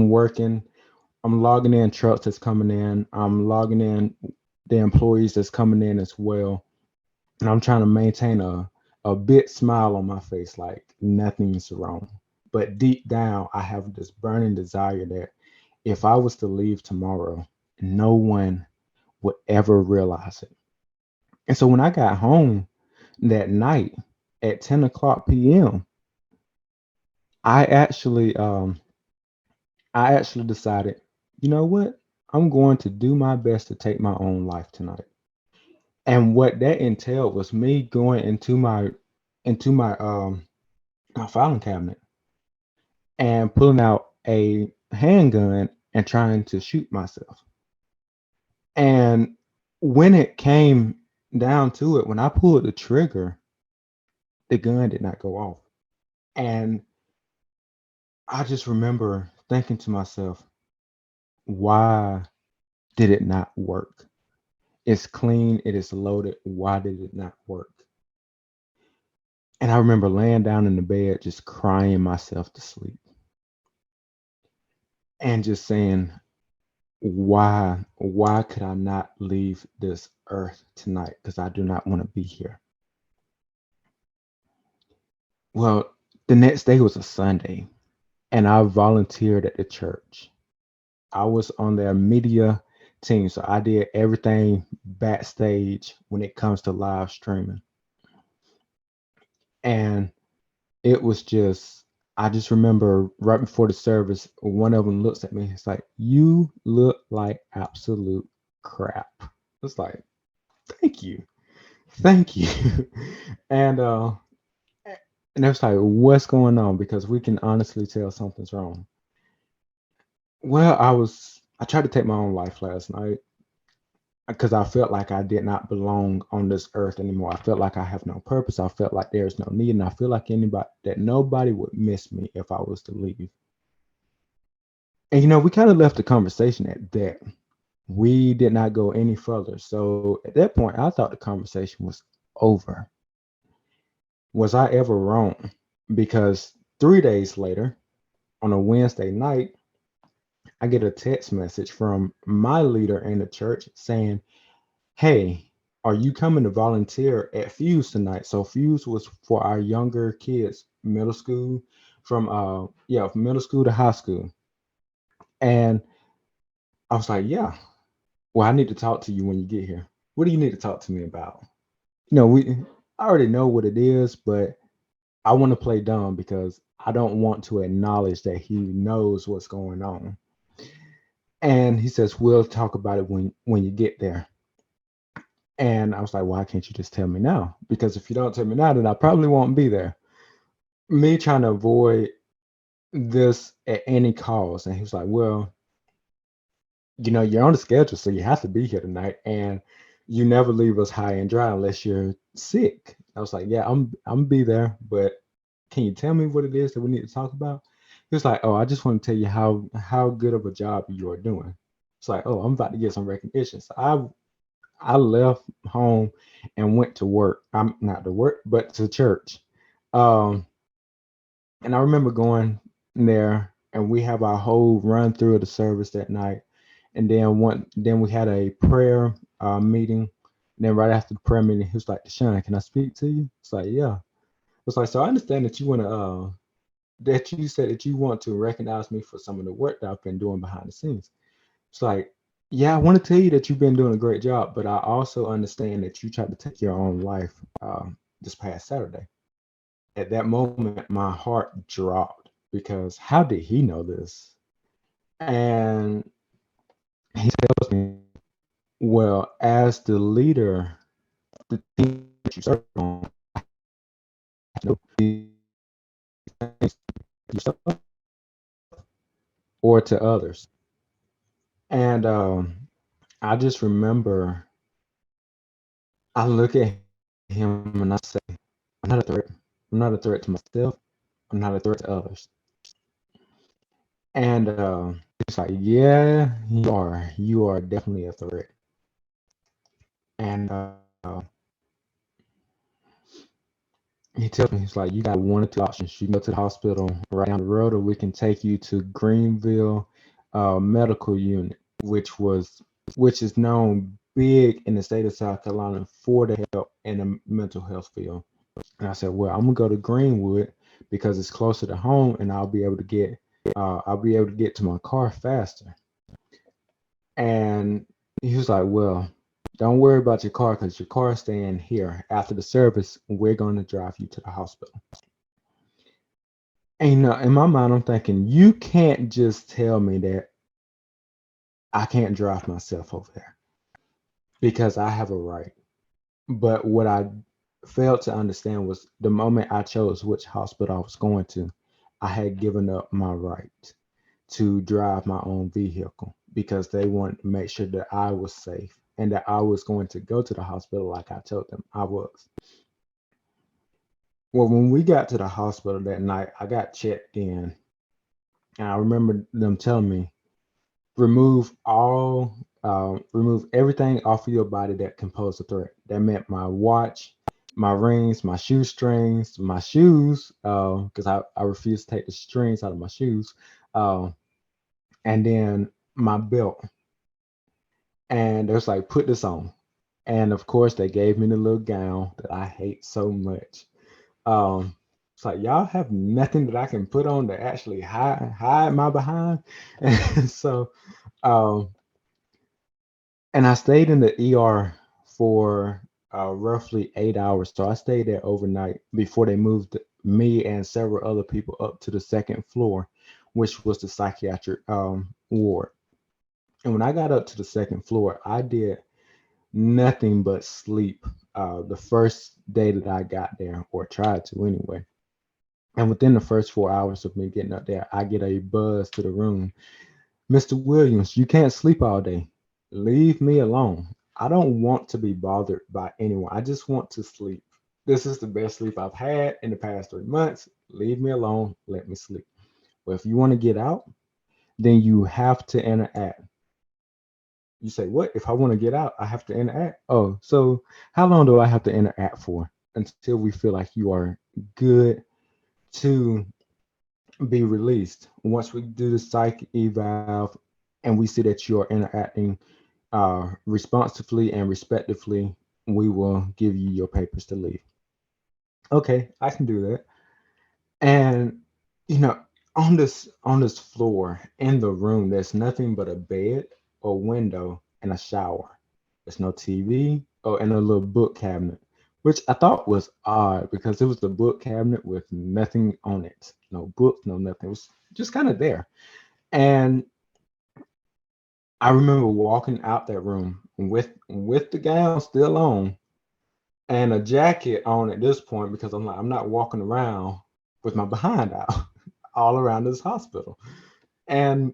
working, I'm logging in trucks that's coming in. I'm logging in the employees that's coming in as well. And I'm trying to maintain a big smile on my face, like nothing's wrong. But deep down, I have this burning desire that if I was to leave tomorrow, no one would ever realize it. And so when I got home that night at 10 o'clock p.m., I actually I actually decided, you know what? I'm going to do my best to take my own life tonight. And what that entailed was me going into my filing cabinet and pulling out a handgun and trying to shoot myself. And when it came down to it, when I pulled the trigger, the gun did not go off. And I just remember thinking to myself, why did it not work? It's clean, it is loaded. Why did it not work? And I remember laying down in the bed, just crying myself to sleep and just saying, why could I not leave this earth tonight? Because I do not want to be here. Well, the next day was a Sunday, and I volunteered at the church. I was on their media team, so I did everything backstage when it comes to live streaming. And it was just, I just remember right before the service, one of them looks at me. It's like, you look like absolute crap. It's like, thank you. Thank you. and and it's like, what's going on? Because we can honestly tell something's wrong. Well, I tried to take my own life last night because I felt like I did not belong on this earth anymore. I felt like I have no purpose. I felt like there's no need, and I feel like nobody would miss me if I was to leave. And we kind of left the conversation at that. We did not go any further. So at that point, I thought the conversation was over. Was I ever wrong? Because 3 days later, on a Wednesday night, I get a text message from my leader in the church saying, hey, are you coming to volunteer at Fuse tonight? So Fuse was for our younger kids, middle school, from middle school to high school. And I was like, yeah, well, I need to talk to you when you get here. What do you need to talk to me about? I already know what it is, but I want to play dumb because I don't want to acknowledge that he knows what's going on. And he says, we'll talk about it when you get there. And I was like, why can't you just tell me now? Because if you don't tell me now, then I probably won't be there. Me trying to avoid this at any cost. And he was like, well, you're on the schedule, so you have to be here tonight. And you never leave us high and dry unless you're sick. I was like, yeah, I'm be there, but can you tell me what it is that we need to talk about? He was like, oh, I just want to tell you how good of a job you are doing. It's like, oh, I'm about to get some recognition. So I left home and went to work. I'm not to work, but to church. And I remember going there, and we have our whole run through of the service that night. And then we had a prayer meeting. And then right after the prayer meeting, he was like, Deshaun, can I speak to you? It's like, yeah. It's like, so I understand that you want to that you said that you want to recognize me for some of the work that I've been doing behind the scenes. It's like, yeah, I want to tell you that you've been doing a great job, but I also understand that you tried to take your own life this past Saturday. At that moment, my heart dropped because how did he know this? And he tells me, well, as the leader, the team that you serve on, I know these things to yourself or to others. And I just remember I look at him and I say, I'm not a threat. I'm not a threat to myself. I'm not a threat to others. And he's like, yeah, you are definitely a threat. And he tells me, he's like, you got one or two options. You can go to the hospital right down the road, or we can take you to Greenville Medical Unit, which is known big in the state of South Carolina for the help in the mental health field. And I said, well, I'm gonna go to Greenwood because it's closer to home, and I'll be able to get to my car faster. And he was like, well, don't worry about your car because your car is staying here. After the service, we're going to drive you to the hospital. And in my mind, I'm thinking, you can't just tell me that I can't drive myself over there because I have a right. But what I failed to understand was the moment I chose which hospital I was going to, I had given up my right to drive my own vehicle because they wanted to make sure that I was safe and that I was going to go to the hospital like I told them I was. Well, when we got to the hospital that night, I got checked in, and I remember them telling me, remove everything off of your body that can pose a threat. That meant my watch, my rings, my shoestrings, my shoes, because I refused to take the strings out of my shoes, and then my belt. And it was like, put this on. And of course, they gave me the little gown that I hate so much. It's like, y'all have nothing that I can put on to actually hide my behind. And so, um, and I stayed in the ER for roughly 8 hours. So I stayed there overnight before they moved me and several other people up to the second floor, which was the psychiatric ward. And when I got up to the second floor, I did nothing but sleep the first day that I got there, or tried to anyway. And within the first 4 hours of me getting up there, I get a buzz to the room. Mr. Williams, you can't sleep all day. Leave me alone. I don't want to be bothered by anyone. I just want to sleep. This is the best sleep I've had in the past 3 months. Leave me alone. Let me sleep. Well, if you want to get out, then you have to interact. You say, what? If I want to get out, I have to interact? Oh, so how long do I have to interact for until we feel like you are good to be released? Once we do the psych eval and we see that you are interacting responsively and respectively, we will give you your papers to leave. Okay, I can do that. And you know, on this floor in the room, there's nothing but a bed, a window, and a shower. There's no TV, oh, and a little book cabinet, which I thought was odd because it was the book cabinet with nothing on it, no books, no nothing. It was just kind of there. And I remember walking out that room with the gown still on and a jacket on at this point because I'm like, I'm not walking around with my behind out all around this hospital. And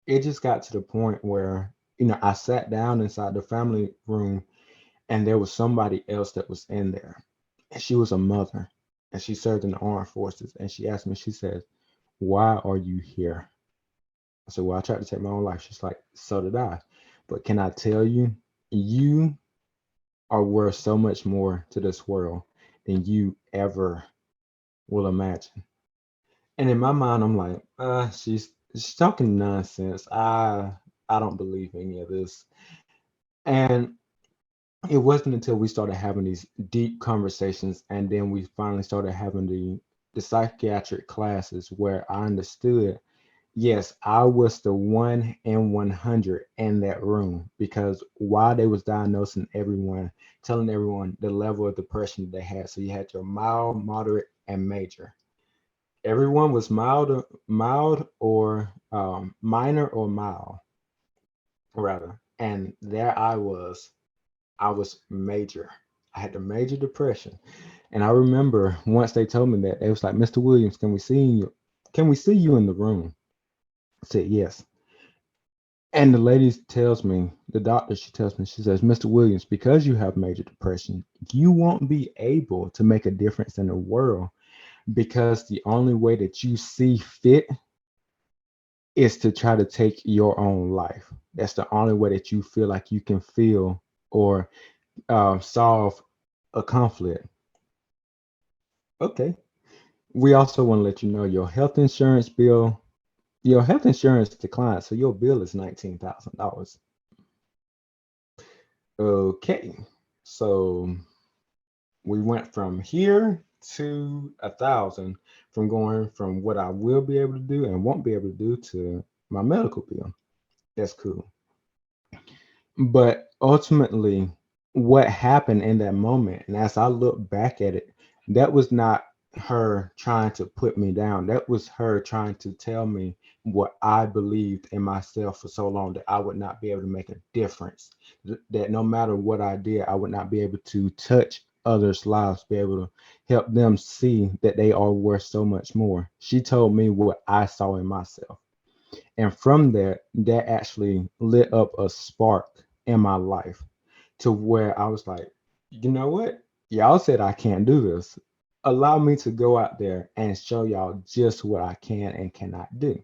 it just got to the point where, I sat down inside the family room and there was somebody else that was in there. And she was a mother and she served in the armed forces. And she asked me, she said, why are you here? I said, well, I tried to take my own life. She's like, so did I. But can I tell you, you are worth so much more to this world than you ever will imagine. And in my mind, I'm like, she's talking nonsense. I don't believe any of this. And it wasn't until we started having these deep conversations and then we finally started having the psychiatric classes where I understood, yes, I was the 1 in 100 in that room because while they was diagnosing everyone, telling everyone the level of depression they had. So you had your mild, moderate, and major. Everyone was mild or minor or mild, rather. And there I was major. I had the major depression. And I remember once they told me that, it was like, Mr. Williams, can we see you? Can we see you in the room? I said, yes. And the lady tells me, the doctor, she tells me, she says, Mr. Williams, because you have major depression, you won't be able to make a difference in the world because the only way that you see fit is to try to take your own life. That's the only way that you feel like you can feel or solve a conflict. Okay. We also want to let you know your health insurance declined, so your bill is $19,000. Okay. So we went from here to 1,000, from going from what I will be able to do and won't be able to do to my medical bill. That's cool. But ultimately, what happened in that moment, and as I look back at it, that was not her trying to put me down. That was her trying to tell me what I believed in myself for so long, that I would not be able to make a difference. That no matter what I did, I would not be able to touch others' lives, be able to help them see that they are worth so much more. She told me what I saw in myself. And from there, that actually lit up a spark in my life to where I was like, you know what? Y'all said I can't do this. Allow me to go out there and show y'all just what I can and cannot do.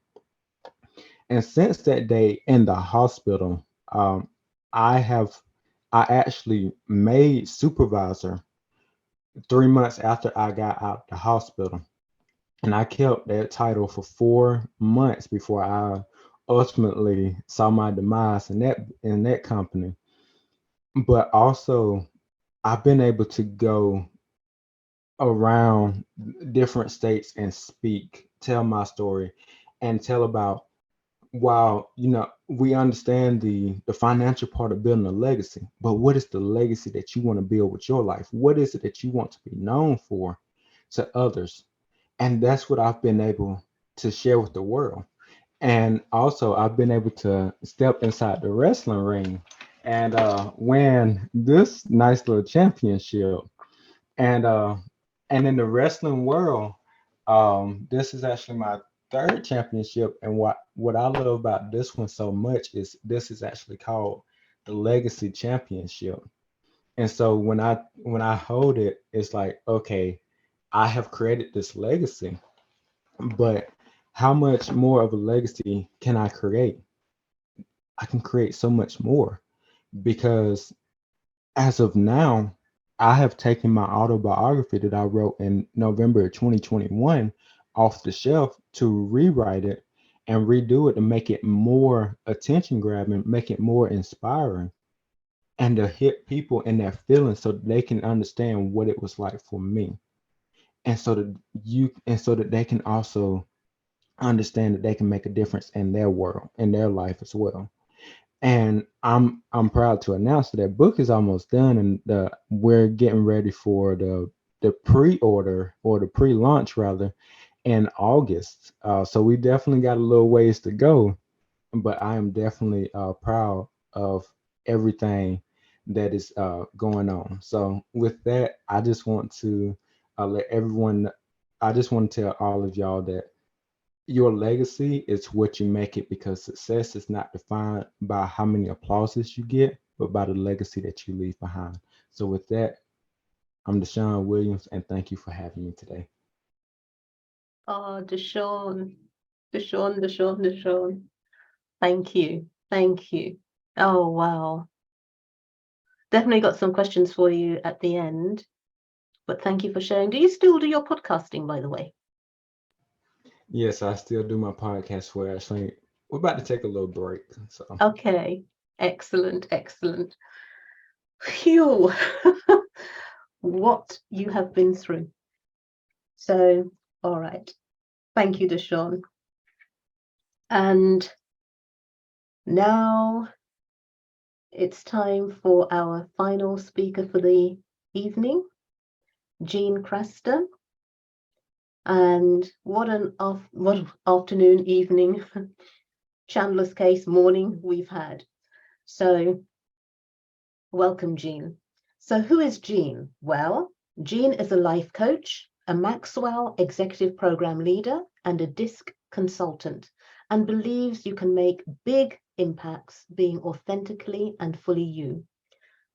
And since that day in the hospital, I have I actually made supervisor 3 months after I got out the hospital. And I kept that title for 4 months before I ultimately saw my demise in that company. But also, I've been able to go around different states and speak, tell my story, and tell about, while we understand the financial part of building a legacy, but what is the legacy that you want to build with your life? What is it that you want to be known for to others? And that's what I've been able to share with the world. And also, I've been able to step inside the wrestling ring and win this nice little championship. And and in the wrestling world, this is actually my third championship. And what I love about this one so much is this is actually called the Legacy Championship. And so when I hold it, it's like, okay, I have created this legacy, but how much more of a legacy can I create? I can create so much more, because as of now, I have taken my autobiography that I wrote in November 2021 off the shelf to rewrite it and redo it to make it more attention grabbing, make it more inspiring, and to hit people in their feelings so that they can understand what it was like for me. And so that they can also understand that they can make a difference in their world, in their life as well. And I'm proud to announce that that book is almost done, and we're getting ready for the pre-order, or the pre-launch rather, in August. So we definitely got a little ways to go, but I am definitely proud of everything that is going on. So with that, I just want to let everyone. I just want to tell all of y'all that your legacy is what you make it, because success is not defined by how many applauses you get, but by the legacy that you leave behind. So with that, I'm Deshaun Williams, and thank you for having me today. Oh, Deshaun, Deshaun, Deshaun, Deshaun. Thank you. Thank you. Oh, wow. Definitely got some questions for you at the end, but thank you for sharing. Do you still do your podcasting, by the way? Yes, I still do my podcast for Ashley. We're about to take a little break. So Okay. Excellent. Excellent. Phew. What you have been through. So, all right. Thank you, Deshaun. And now it's time for our final speaker for the evening, Jean Craster. And what afternoon, evening, Chandler's case, morning we've had. So welcome, Jean. So who is Jean? Well, Jean is a life coach, a Maxwell Executive Program Leader, and a DISC consultant, and believes you can make big impacts being authentically and fully you.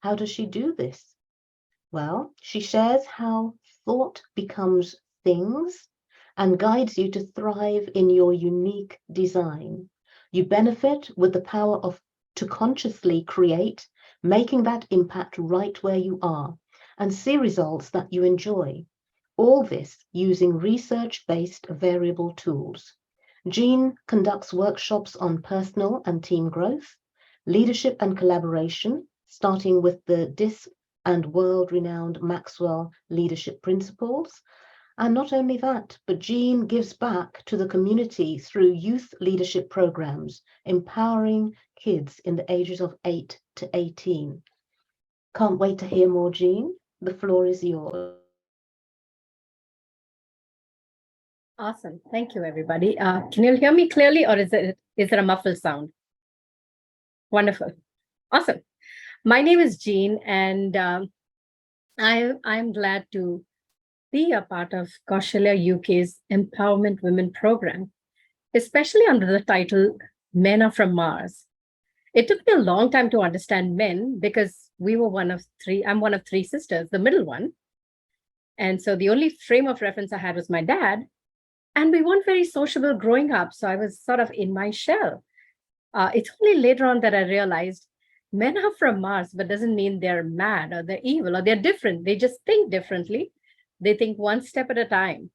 How does she do this? Well, she shares how thought becomes things and guides you to thrive in your unique design. You benefit with the power to consciously create, making that impact right where you are, and see results that you enjoy. All this using research-based variable tools. Jean conducts workshops on personal and team growth, leadership and collaboration, starting with the DISC and world-renowned Maxwell Leadership principles. And not only that, but Jean gives back to the community through youth leadership programs, empowering kids in the ages of 8 to 18. Can't wait to hear more, Jean. The floor is yours. Awesome. Thank you, everybody. Can you hear me clearly, or is it a muffled sound? Wonderful. Awesome. My name is Jean, and I'm glad to be a part of KaushalyaUK's Empowerment Women program, especially under the title Men Are From Mars. It took me a long time to understand men because we were one of three. I'm one of three sisters, the middle one. And so the only frame of reference I had was my dad. And we weren't very sociable growing up. So I was sort of in my shell. It's only later on that I realized men are from Mars, but doesn't mean they're mad or they're evil or they're different. They just think differently. They think one step at a time.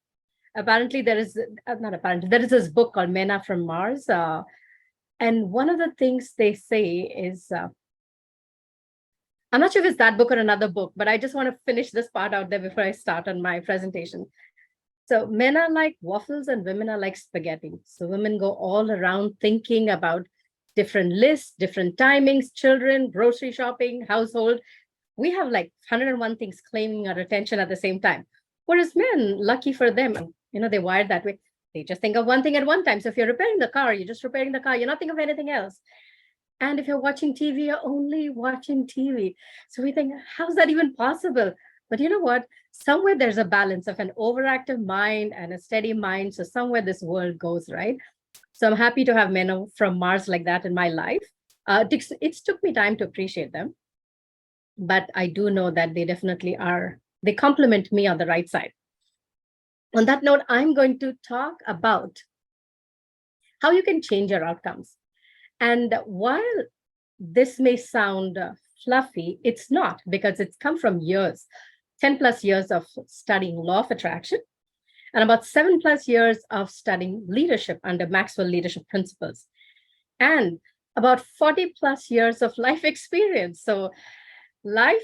Apparently there is, there is this book called Men Are From Mars. And one of the things they say is, I'm not sure if it's that book or another book, but I just want to finish this part out there before I start on my presentation. So men are like waffles and women are like spaghetti. So women go all around thinking about different lists, different timings, children, grocery shopping, household. We have like 101 things claiming our attention at the same time. Whereas men, lucky for them, they're wired that way. They just think of one thing at one time. So if you're repairing the car, you're just repairing the car. You're not thinking of anything else. And if you're watching TV, you're only watching TV. So we think, how's that even possible? But you know what? Somewhere there's a balance of an overactive mind and a steady mind. So somewhere this world goes, right? So I'm happy to have men from Mars like that in my life. It took me time to appreciate them. But I do know that they definitely are, they complement me on the right side. On that note, I'm going to talk about how you can change your outcomes. And while this may sound fluffy, it's not, because it's come from years, 10 plus years of studying law of attraction, and about 7 plus years of studying leadership under Maxwell Leadership principles, and about 40 plus years of life experience. So life,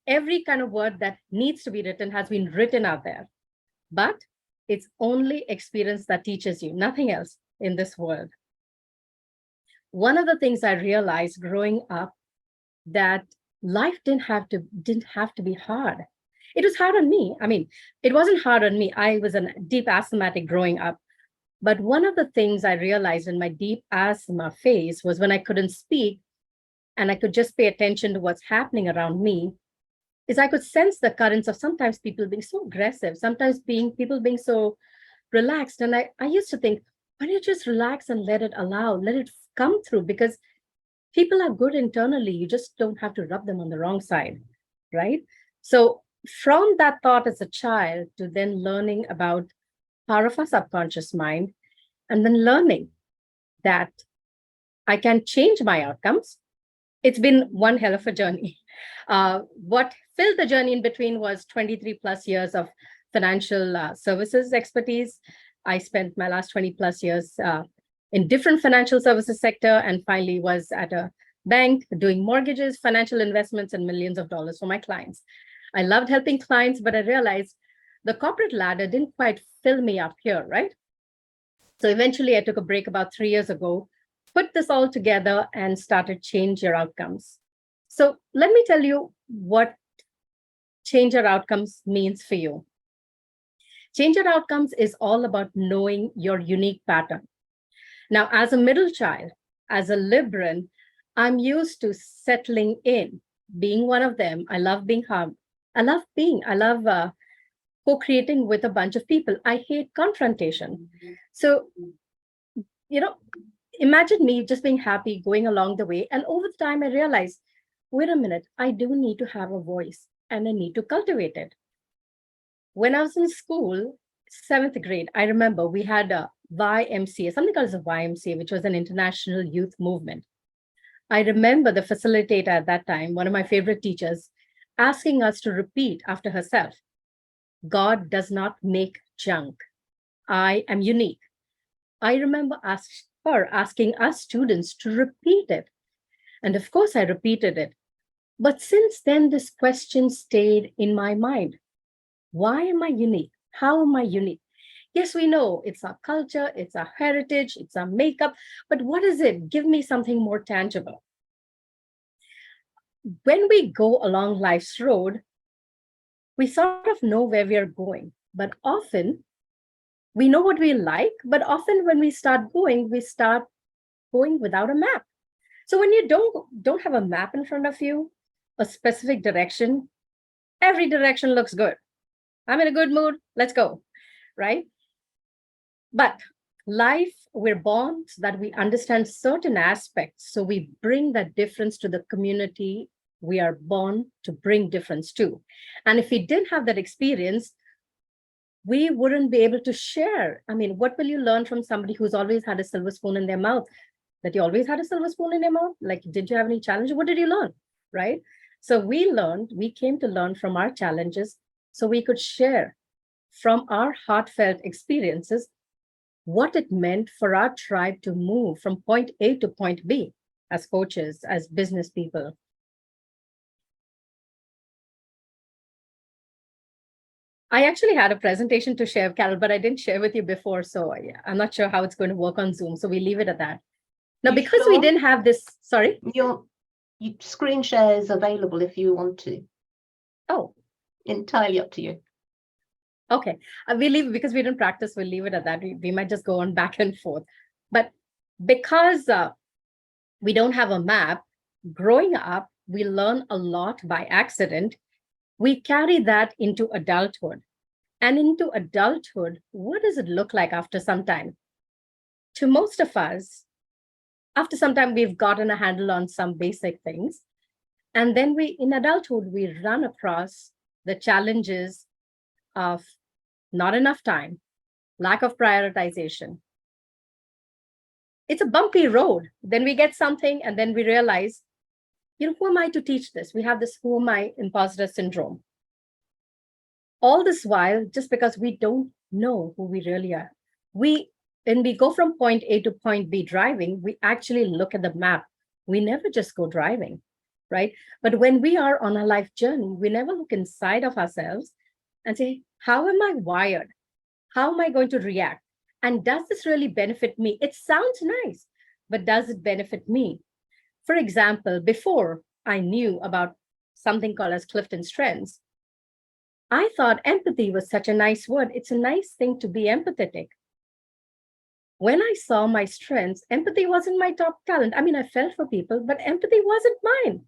every kind of word that needs to be written has been written out there, but it's only experience that teaches you, nothing else in this world. One of the things I realized growing up, that life didn't have to be hard. It was hard on me. I mean, it wasn't hard on me. I was a deep asthmatic growing up. But one of the things I realized in my deep asthma phase was when I couldn't speak and I could just pay attention to what's happening around me, is I could sense the currents of sometimes people being so aggressive, sometimes people being so relaxed. And I used to think, why don't you just relax and let it come through? Because people are good internally. You just don't have to rub them on the wrong side, right? So from that thought as a child to then learning about power of our subconscious mind, and then learning that I can change my outcomes, it's been one hell of a journey. What filled the journey in between was 23 plus years of financial services expertise. I spent my last 20 plus years in different financial services sector, and finally was at a bank doing mortgages, financial investments, and millions of dollars for my clients. I loved helping clients, but I realized the corporate ladder didn't quite fill me up here, right? So eventually I took a break about 3 years ago, put this all together and started Change Your Outcomes. So let me tell you what Change Your Outcomes means for you. Change Your Outcomes is all about knowing your unique pattern. Now, as a middle child, as a Libran, I'm used to settling in, being one of them. I love being hard. I love co-creating with a bunch of people. I hate confrontation. So, imagine me just being happy, going along the way. And over the time, I realized, wait a minute, I do need to have a voice and I need to cultivate it. When I was in school, 7th grade, I remember we had a YMCA, something called as a YMCA, which was an international youth movement. I remember the facilitator at that time, one of my favorite teachers, asking us to repeat after herself, God does not make junk. I am unique. I remember her asking us students to repeat it. And of course, I repeated it. But since then, this question stayed in my mind. Why am I unique? How am I unique? Yes, we know it's our culture, it's our heritage, it's our makeup, but what is it? Give me something more tangible. When we go along life's road, we sort of know where we are going, but often we know what we like, but often when we start going without a map. So when you don't have a map in front of you, a specific direction, every direction looks good. I'm in a good mood, let's go, right? But life, we're born so that we understand certain aspects. So we bring that difference to the community we are born to bring difference to. And if we didn't have that experience, we wouldn't be able to share. I mean, what will you learn from somebody who's always had a silver spoon in their mouth? That you always had a silver spoon in your mouth? Like, did you have any challenge? What did you learn, right? So we came to learn from our challenges so we could share from our heartfelt experiences what it meant for our tribe to move from point A to point B as coaches, as business people. I actually had a presentation to share, Carol, but I didn't share with you before. So yeah, I'm not sure how it's going to work on Zoom. So we leave it at that. Now, You because we sure? didn't have this, sorry? Your screen share is available if you want to. Oh, Entirely up to you. okay. We leave because we didn't practice. We'll leave it at that. We might just go on back and forth. But because we don't have a map, growing up, we learn a lot by accident. We carry that into adulthood. And into adulthood, what does it look like after some time? To most of us, after some time, we've gotten a handle on some basic things. And then in adulthood, we run across the challenges of not enough time, lack of prioritization. It's a bumpy road. Then we get something and then we realize, who am I to teach this? We have this who am I imposter syndrome. All this while, just because we don't know who we really are. When we go from point A to point B driving, we actually look at the map. We never just go driving, right? But when we are on a life journey, we never look inside of ourselves and say, how am I wired? How am I going to react? And does this really benefit me? It sounds nice, but does it benefit me? For example, before I knew about something called as Clifton Strengths, I thought empathy was such a nice word. It's a nice thing to be empathetic. When I saw my strengths, empathy wasn't my top talent. I mean, I felt for people, but empathy wasn't mine.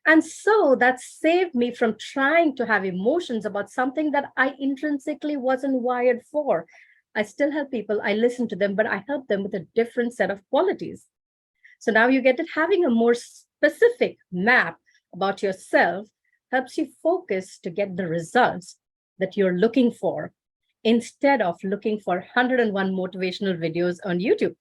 And so that saved me from trying to have emotions about something that I intrinsically wasn't wired for. I still help people, I listen to them, but I help them with a different set of qualities. So now you get it, having a more specific map about yourself helps you focus to get the results that you're looking for instead of looking for 101 motivational videos on YouTube.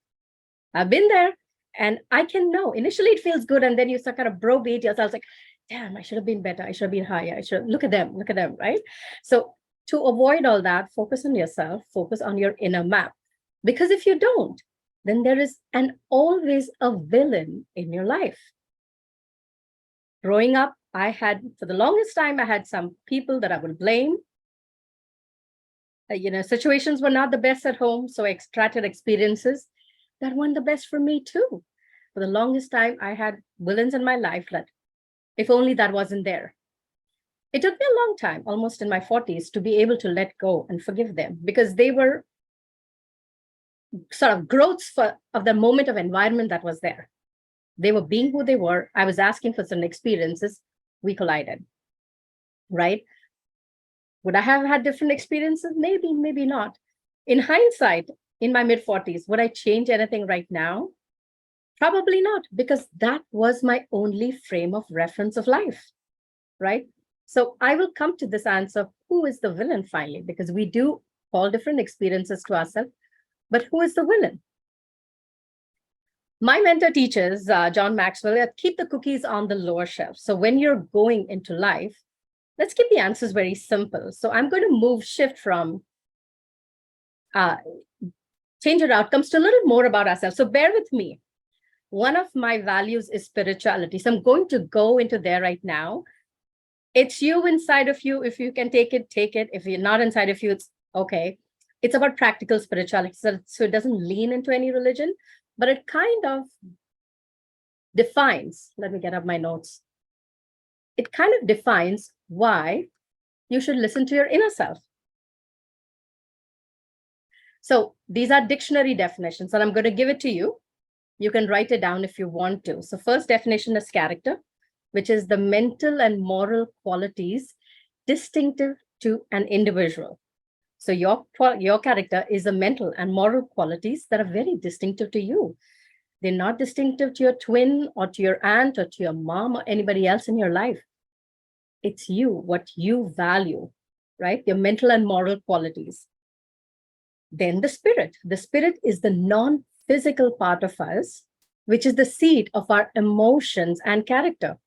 I've been there and I can know initially it feels good. And then you start kind of browbeat yourself like, damn, I should have been better. I should have been higher. Look at them, right? So to avoid all that, focus on yourself, focus on your inner map. Because if you don't, then there is always a villain in your life. Growing up, for the longest time, I had some people that I would blame. Situations were not the best at home, so I extracted experiences that weren't the best for me too. For the longest time, I had villains in my life that, if only that wasn't there. It took me a long time, almost in my 40s, to be able to let go and forgive them because they were sort of growths of the moment of environment that was there. They were being who they were. I was asking for some experiences. We collided, right? Would I have had different experiences? Maybe, maybe not. In hindsight, in my mid-40s, would I change anything right now? Probably not, because that was my only frame of reference of life, right? So I will come to this answer, who is the villain finally? Because we do all different experiences to ourselves. But who is the villain? My mentor teaches, John Maxwell, keep the cookies on the lower shelf. So when you're going into life, let's keep the answers very simple. So I'm going to shift from change our outcomes to a little more about ourselves. So bear with me. One of my values is spirituality. So I'm going to go into there right now. It's you inside of you. If you can take it, take it. If you're not inside of you, it's okay. It's about practical spirituality. So it doesn't lean into any religion, but it kind of defines, let me get up my notes. It kind of defines why you should listen to your inner self. So these are dictionary definitions, and I'm going to give it to you. You can write it down if you want to. So first definition is character, which is the mental and moral qualities distinctive to an individual. So your character is the mental and moral qualities that are very distinctive to you. They're not distinctive to your twin or to your aunt or to your mom or anybody else in your life. It's you, what you value, right? Your mental and moral qualities. Then the spirit. The spirit is the non-physical part of us, which is the seat of our emotions and character,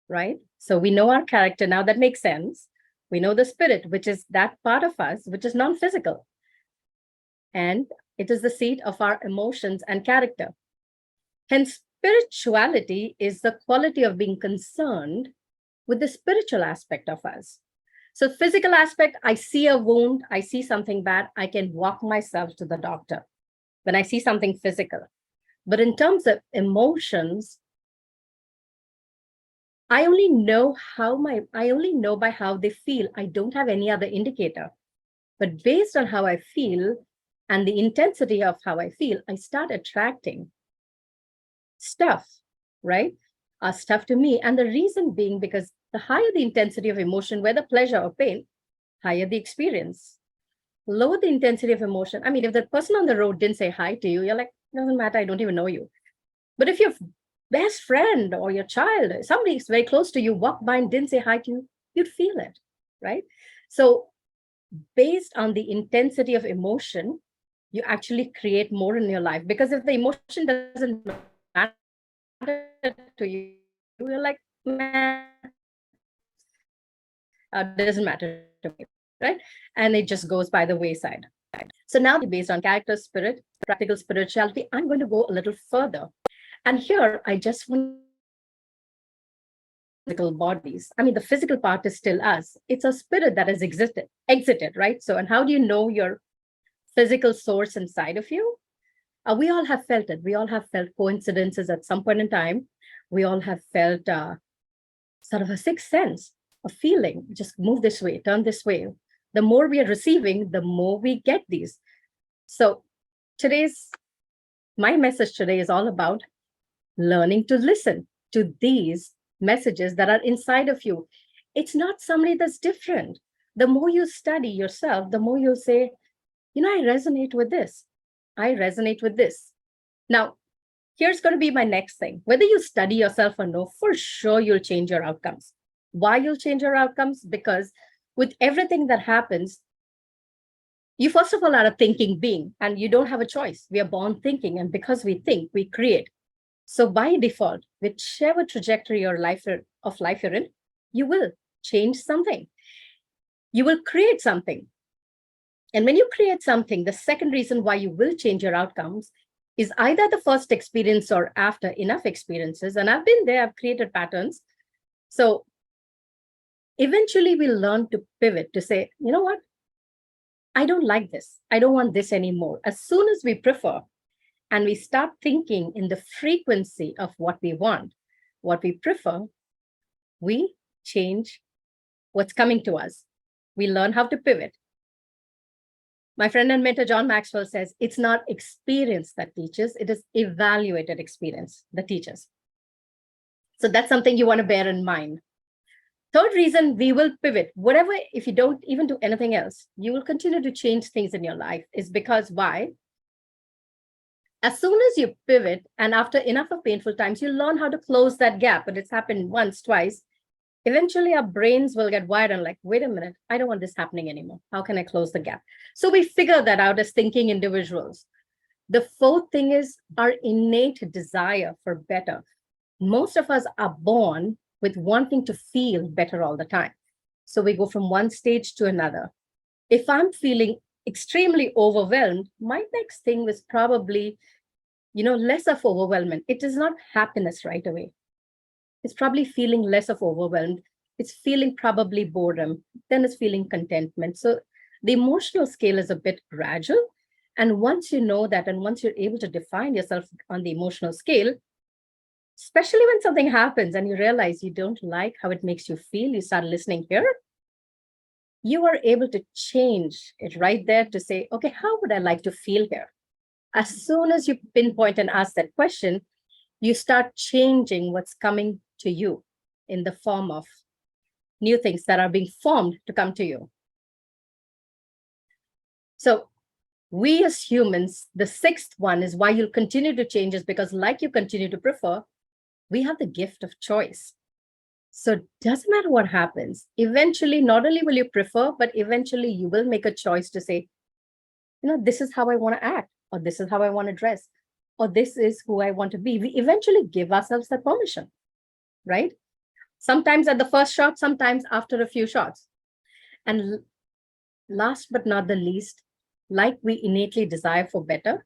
right? So we know our character now, that makes sense. We know the spirit, which is that part of us, which is non-physical. And it is the seat of our emotions and character. Hence, spirituality is the quality of being concerned with the spiritual aspect of us. So physical aspect, I see a wound, I see something bad, I can walk myself to the doctor when I see something physical. But in terms of emotions, I only know by how they feel. I don't have any other indicator. But based on how I feel and the intensity of how I feel, I start attracting stuff, right? Stuff to me. And the reason being because the higher the intensity of emotion, whether pleasure or pain, higher the experience. Lower the intensity of emotion. I mean, if the person on the road didn't say hi to you, you're like, doesn't matter, I don't even know you. But if your best friend or your child, somebody is very close to you, walked by and didn't say hi to you, you'd feel it, right? So based on the intensity of emotion, you actually create more in your life. Because if the emotion doesn't matter to you, you're like, man, doesn't matter to me, right? And it just goes by the wayside. So now, based on character, spirit, practical spirituality, I'm going to go a little further. And here, I just want physical bodies. I mean, the physical part is still us. It's a spirit that has exited, right? So, and how do you know your physical source inside of you? We all have felt it. We all have felt coincidences at some point in time. We all have felt sort of a sixth sense, a feeling, just move this way, turn this way. The more we are receiving, the more we get these. So my message today is all about learning to listen to these messages that are inside of you. It's not somebody that's different. The more you study yourself, the more you say, I resonate with this. I resonate with this. Now, here's going to be my next thing. Whether you study yourself or no, for sure you'll change your outcomes. Why you'll change your outcomes? Because with everything that happens, you first of all are a thinking being and you don't have a choice. We are born thinking, and because we think, we create. So by default, whichever trajectory of life you're in, you will change something. You will create something. And when you create something, the second reason why you will change your outcomes is either the first experience or after enough experiences. And I've been there, I've created patterns. So eventually we'll learn to pivot to say, you know what? I don't like this. I don't want this anymore. As soon as we prefer and we start thinking in the frequency of what we want, what we prefer, we change what's coming to us. We learn how to pivot. My friend and mentor, John Maxwell, says it's not experience that teaches, it is evaluated experience that teaches. So that's something you want to bear in mind. Third reason we will pivot, whatever, if you don't even do anything else, you will continue to change things in your life is because why? As soon as you pivot and after enough of painful times, you learn how to close that gap. But it's happened once, twice. eventually our brains will get wired and like, wait a minute, I don't want this happening anymore. How can I close the gap? So we figure that out as thinking individuals. The fourth thing is our innate desire for better. Most of us are born with wanting to feel better all the time. So we go from one stage to another. If I'm feeling extremely overwhelmed, my next thing was probably, less of overwhelmment. It is not happiness right away. It's probably feeling less of overwhelmed. It's feeling probably boredom. Then it's feeling contentment. So the emotional scale is a bit gradual. And once you know that, and once you're able to define yourself on the emotional scale, especially when something happens and you realize you don't like how it makes you feel, you start listening here, you are able to change it right there to say, okay, how would I like to feel here? As soon as you pinpoint and ask that question, you start changing what's coming to you in the form of new things that are being formed to come to you. So we as humans, the sixth one is why you'll continue to change is because like you continue to prefer, we have the gift of choice. So it doesn't matter what happens. Eventually, not only will you prefer, but eventually you will make a choice to say, this is how I want to act, or this is how I want to dress, or this is who I want to be. We eventually give ourselves that permission, right? Sometimes at the first shot, sometimes after a few shots. And last but not the least, like we innately desire for better,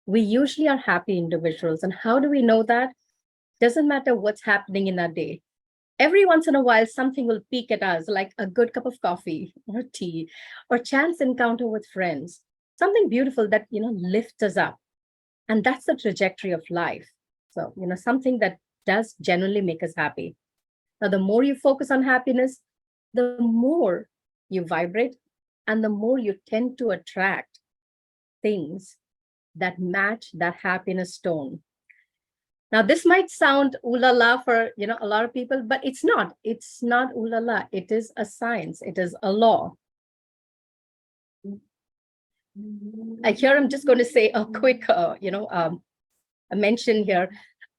we usually are happy individuals. And how do we know that? Doesn't matter what's happening in our day. Every once in a while, something will peek at us, like a good cup of coffee or tea, or chance encounter with friends, something beautiful that, lifts us up. And that's the trajectory of life. So, something that does genuinely make us happy. Now, the more you focus on happiness, the more you vibrate and the more you tend to attract things that match that happiness tone. Now, this might sound ooh la la for, a lot of people, but it's not. It's not ooh la la. It is a science. It is a law. Here, I'm just going to say a quick, a mention here.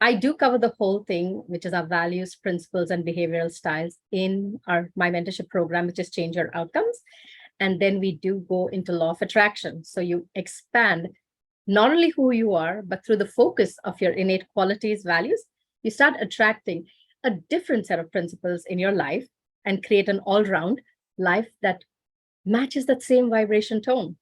I do cover the whole thing, which is our values, principles, and behavioral styles in my mentorship program, which is Change Your Outcomes. And then we do go into law of attraction. So you expand not only who you are, but through the focus of your innate qualities, values, you start attracting a different set of principles in your life and create an all-round life that matches that same vibration tone.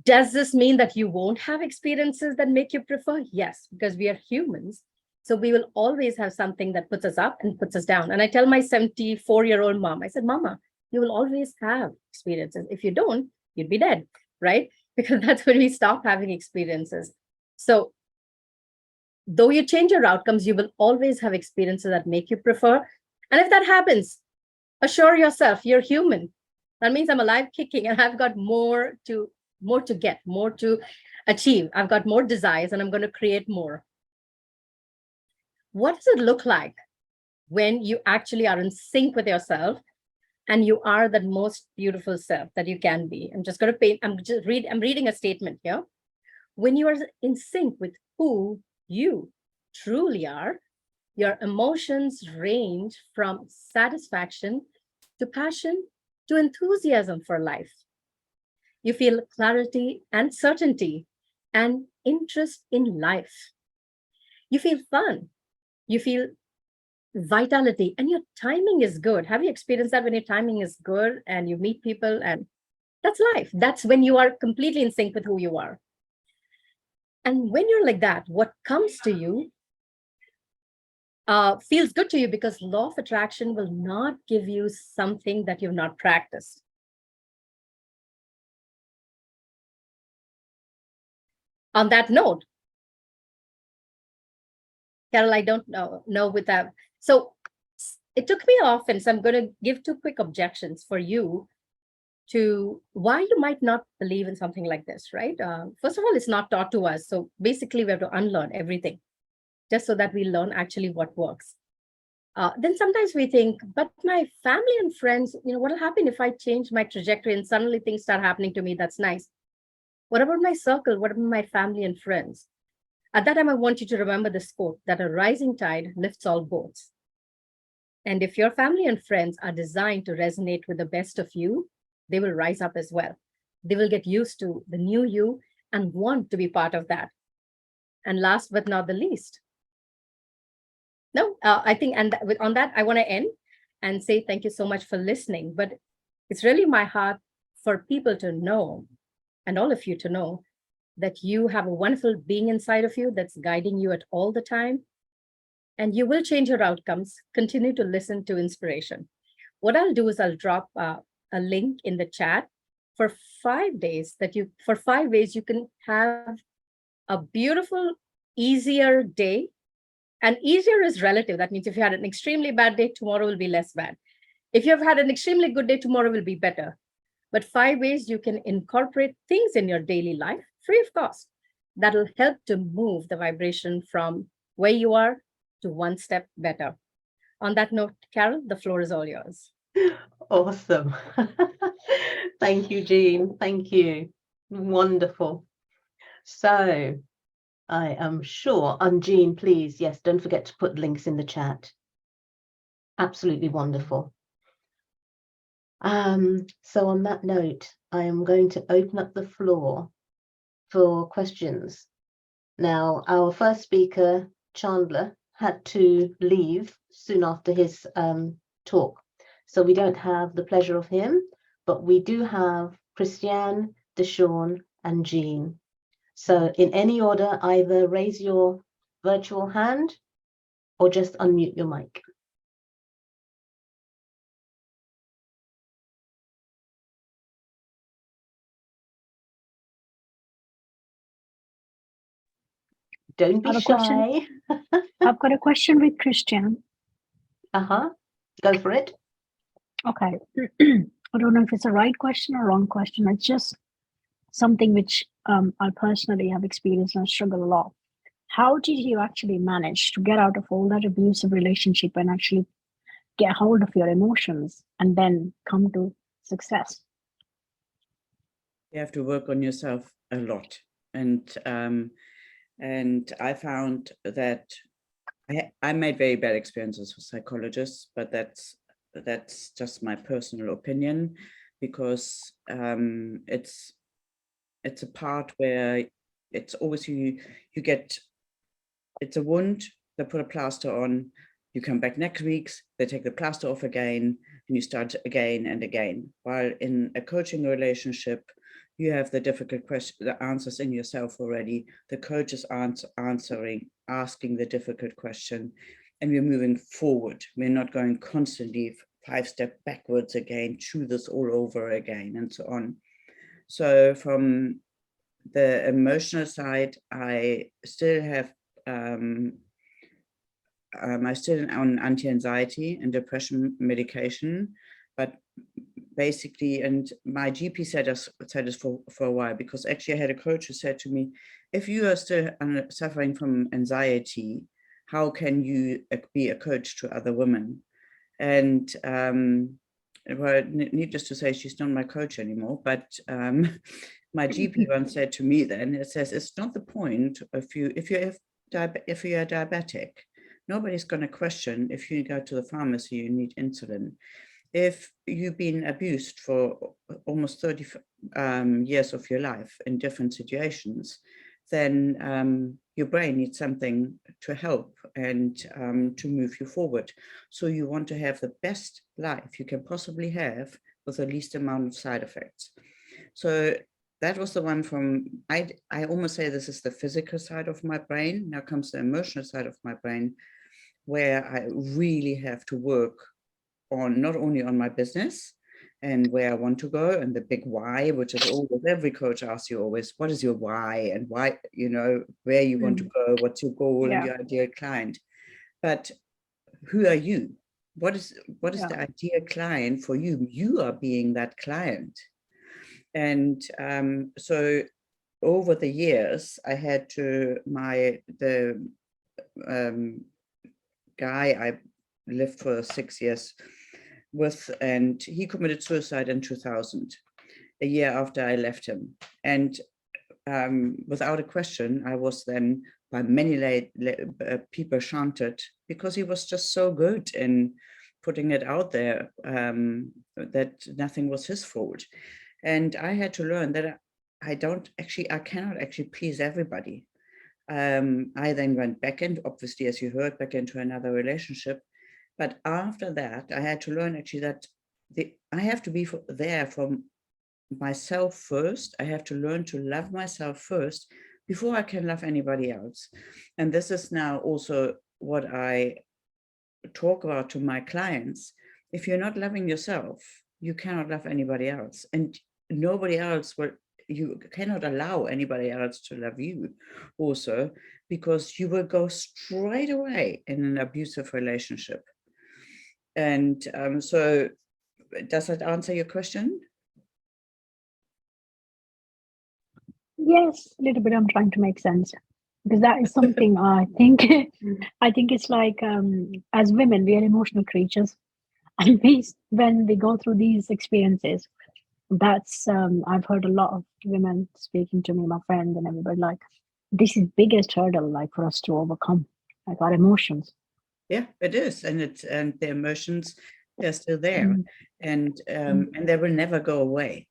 Does this mean that you won't have experiences that make you prefer? Yes, because we are humans. So we will always have something that puts us up and puts us down. And I tell my 74-year-old mom, I said, Mama, you will always have experiences. If you don't, you'd be dead, right? Because that's when we stop having experiences. So though you change your outcomes, you will always have experiences that make you prefer. And if that happens, assure yourself you're human. That means I'm alive, kicking, and I've got more to get, more to achieve. I've got more desires, and I'm going to create more. What does it look like when you actually are in sync with yourself and you are the most beautiful self that you can be? I'm just going to paint, I'm reading a statement here. When you are in sync with who you truly are, your emotions range from satisfaction to passion to enthusiasm for life. You feel clarity and certainty and interest in life. You feel fun. You feel vitality, and your timing is good. Have you experienced that when your timing is good and you meet people, and that's life? That's when you are completely in sync with who you are. And when you're like that, what comes to you feels good to you, because law of attraction will not give you something that you've not practiced. On that note, Carol, I don't know with that. So it took me off, and so I'm going to give 2 quick objections for you to why you might not believe in something like this, right? First of all, it's not taught to us. So basically, we have to unlearn everything just so that we learn actually what works. Then sometimes we think, but my family and friends, what will happen if I change my trajectory and suddenly things start happening to me? That's nice. What about my circle? What about my family and friends? At that time, I want you to remember this quote, that a rising tide lifts all boats. And if your family and friends are designed to resonate with the best of you, they will rise up as well. They will get used to the new you and want to be part of that. And last but not the least, I think, and on that, I want to end and say thank you so much for listening. But it's really my heart for people to know, and all of you to know, that you have a wonderful being inside of you that's guiding you at all the time. And you will change your outcomes. Continue to listen to inspiration. What I'll do is I'll drop a link in the chat for 5 days for 5 ways you can have a beautiful, easier day. And easier is relative. That means if you had an extremely bad day, tomorrow will be less bad. If you've had an extremely good day, tomorrow will be better. But 5 ways you can incorporate things in your daily life free of cost that'll help to move the vibration from where you are to one step better. On that note, Carol, the floor is all yours. Awesome. Thank you, Jean. Thank you. Wonderful. So I am sure, and Jean, please, yes, don't forget to put links in the chat. Absolutely wonderful. So on that note, I am going to open up the floor for questions. Now, our first speaker, Chandler, had to leave soon after his talk. So we don't have the pleasure of him, but we do have Christiane, Deshawn, and Jean. So in any order, either raise your virtual hand or just unmute your mic. Don't be shy. I've got a question with Christian. Go for it. Okay. I don't know if it's a right question or wrong question. It's just something which I personally have experienced and struggle a lot. How did you actually manage to get out of all that abusive relationship and actually get hold of your emotions and then come to success? You have to work on yourself a lot. And I found that I made very bad experiences with psychologists, but that's just my personal opinion, because it's a part where it's always you get, it's a wound, they put a plaster on, you come back next week, they take the plaster off again, and you start again and again. While in a coaching relationship, you have the difficult question, the answers in yourself already. The coach is asking the difficult question, and we're moving forward. We're not going constantly 5 steps backwards again, chew this all over again, and so on. So from the emotional side, I still have, I'm still on anti-anxiety and depression medication, but basically, and my GP said this for a while, because actually I had a coach who said to me, if you are still suffering from anxiety, how can you be a coach to other women? And well, needless to say, she's not my coach anymore, but my GP once said to me then, it says, it's not the point if you're diabetic, nobody's going to question if you go to the pharmacy, you need insulin. If you've been abused for almost 30 years of your life in different situations, then your brain needs something to help and to move you forward. So you want to have the best life you can possibly have with the least amount of side effects. So that was the one from, I almost say this is the physical side of my brain. Now comes the emotional side of my brain, where I really have to work on not only on my business and where I want to go, and the big why, which is always, every coach asks you always, what is your why, and why, you know, where you want to go, what's your goal and your ideal client. But who are you? What is the ideal client for you? You are being that client. And so over the years, I had to, the guy I lived for 6 years with, and he committed suicide in 2000, a year after I left him. And without a question, I was then by many people chanted, because he was just so good in putting it out there, that nothing was his fault. And I had to learn that I cannot actually please everybody. I then went back in, obviously, as you heard, back into another relationship. But after that, I had to learn actually that I have to be there for myself first. I have to learn to love myself first before I can love anybody else. And this is now also what I talk about to my clients. If you're not loving yourself, you cannot love anybody else. And nobody else will, you cannot allow anybody else to love you also, because you will go straight away in an abusive relationship. And so does that answer your question? Yes, a little bit. I'm trying to make sense, because that is something I think it's like, as women, we are emotional creatures, and when we go through these experiences, that's I've heard a lot of women speaking to me, my friends and everybody, like, this is biggest hurdle, like, for us to overcome, like, our emotions. Yeah, it is, and the emotions, they're still there, and they will never go away.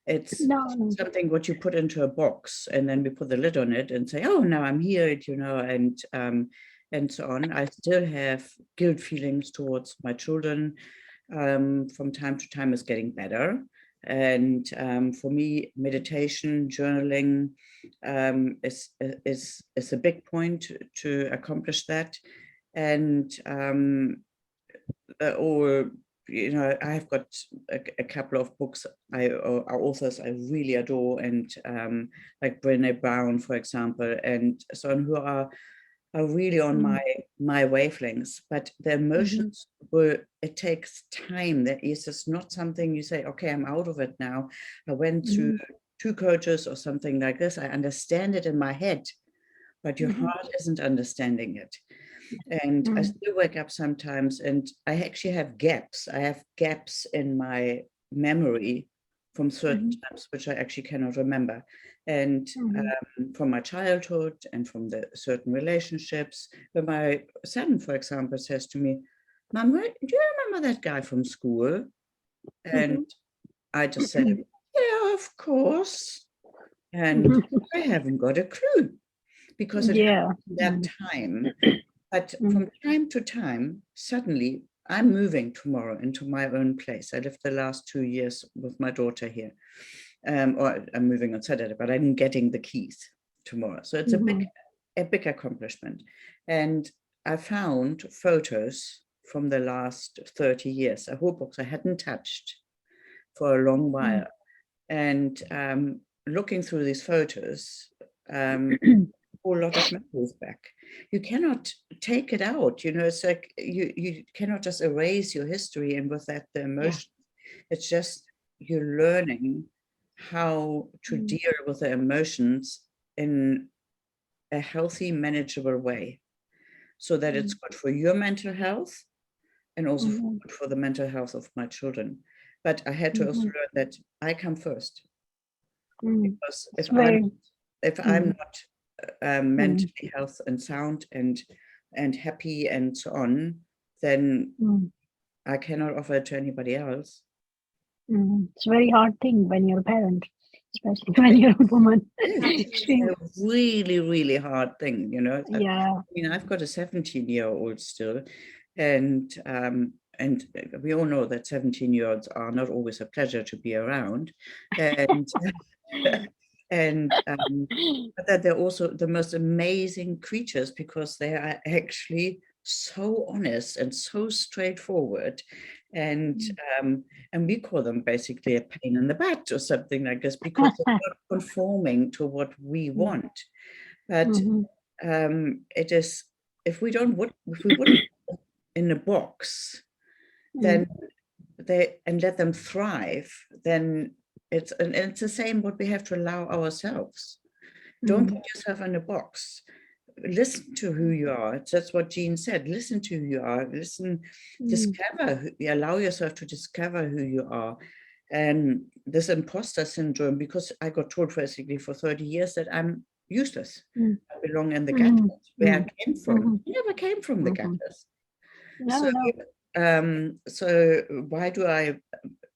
It's something what you put into a box, and then we put the lid on it and say, oh, now I'm here, and so on. I still have guilt feelings towards my children. From time to time is getting better. And for me, meditation, journaling is a big point to accomplish that. And I've got a couple of books, authors I really adore, and like Brené Brown, for example, and so on, who are really on my wavelengths. But the emotions it takes time. That is just not something you say, okay, I'm out of it now. I went through 2 coaches or something like this. I understand it in my head, but your heart isn't understanding it. And I still wake up sometimes, and I actually have gaps. I have gaps in my memory from certain times, which I actually cannot remember. And from my childhood and from the certain relationships, where my son, for example, says to me, Mom, do you remember that guy from school? And I just said, yeah, of course. And I haven't got a clue, because it happened that time. But from time to time, suddenly I'm moving tomorrow into my own place. I lived the last 2 years with my daughter here, or I'm moving on Saturday, but I'm getting the keys tomorrow. So it's a big accomplishment. And I found photos from the last 30 years, a whole box I hadn't touched for a long while. And looking through these photos, a whole lot of memories back. You cannot take it out, it's like you cannot just erase your history and with that the emotion. It's just you're learning how to deal with the emotions in a healthy, manageable way, so that it's good for your mental health and also good for the mental health of my children. But I had to also learn that I come first, because if I'm not mentally health and sound and happy and so on, then I cannot offer it to anybody else. It's a very hard thing when you're a parent, especially when you're a woman. It's a really, really hard thing, Yeah. I mean, I've got a 17-year-old still, and we all know that 17-year-olds are not always a pleasure to be around, and but that they're also the most amazing creatures, because they are actually so honest and so straightforward, and we call them basically a pain in the butt or something like this, because they're not conforming to what we want. But it is, if we wouldn't in a box, then and let them thrive, then it's the same what we have to allow ourselves. Don't put yourself in a box. Listen to who you are. That's what Jean said. Listen to who you are. Discover, allow yourself to discover who you are. And this imposter syndrome, because I got told basically for 30 years that I'm useless. Mm. I belong in the Mhm. gutters, where I came from. Mhm. I never came from the Mhm. gutters. No, no. So why do I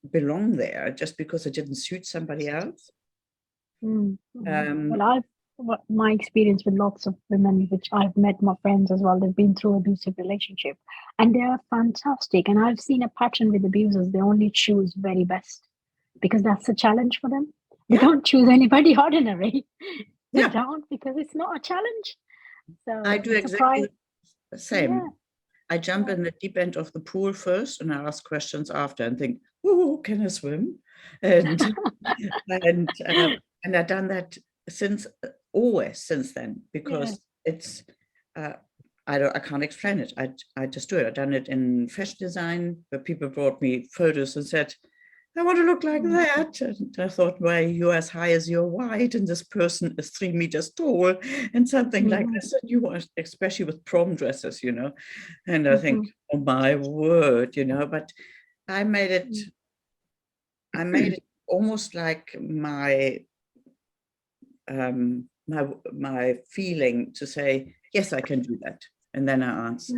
belong there? Just because it didn't suit somebody else? Mm, mhm. Um, Well, my experience with lots of women, which I've met my friends as well, they've been through abusive relationship, and they are fantastic. And I've seen a pattern with abusers; they only choose very best because that's a challenge for them. They Yeah. don't choose anybody ordinary. They Yeah. don't, because it's not a challenge. So I do it's a exactly the same. Yeah. I jump Yeah. in the deep end of the pool first, and I ask questions after, and think, "Oh, can I swim?" And and I've done that since then, because it's I can't explain it. I just do it. I've done it in fashion design, where people brought me photos and said, "I want to look like that." And I thought, "Why, you're as high as you're wide, and this person is 3 meters tall," and something like this. And you want, especially with prom dresses, you know. And I think, oh my word, you know. But I made it almost like my my feeling to say, yes, I can do that. And then I ask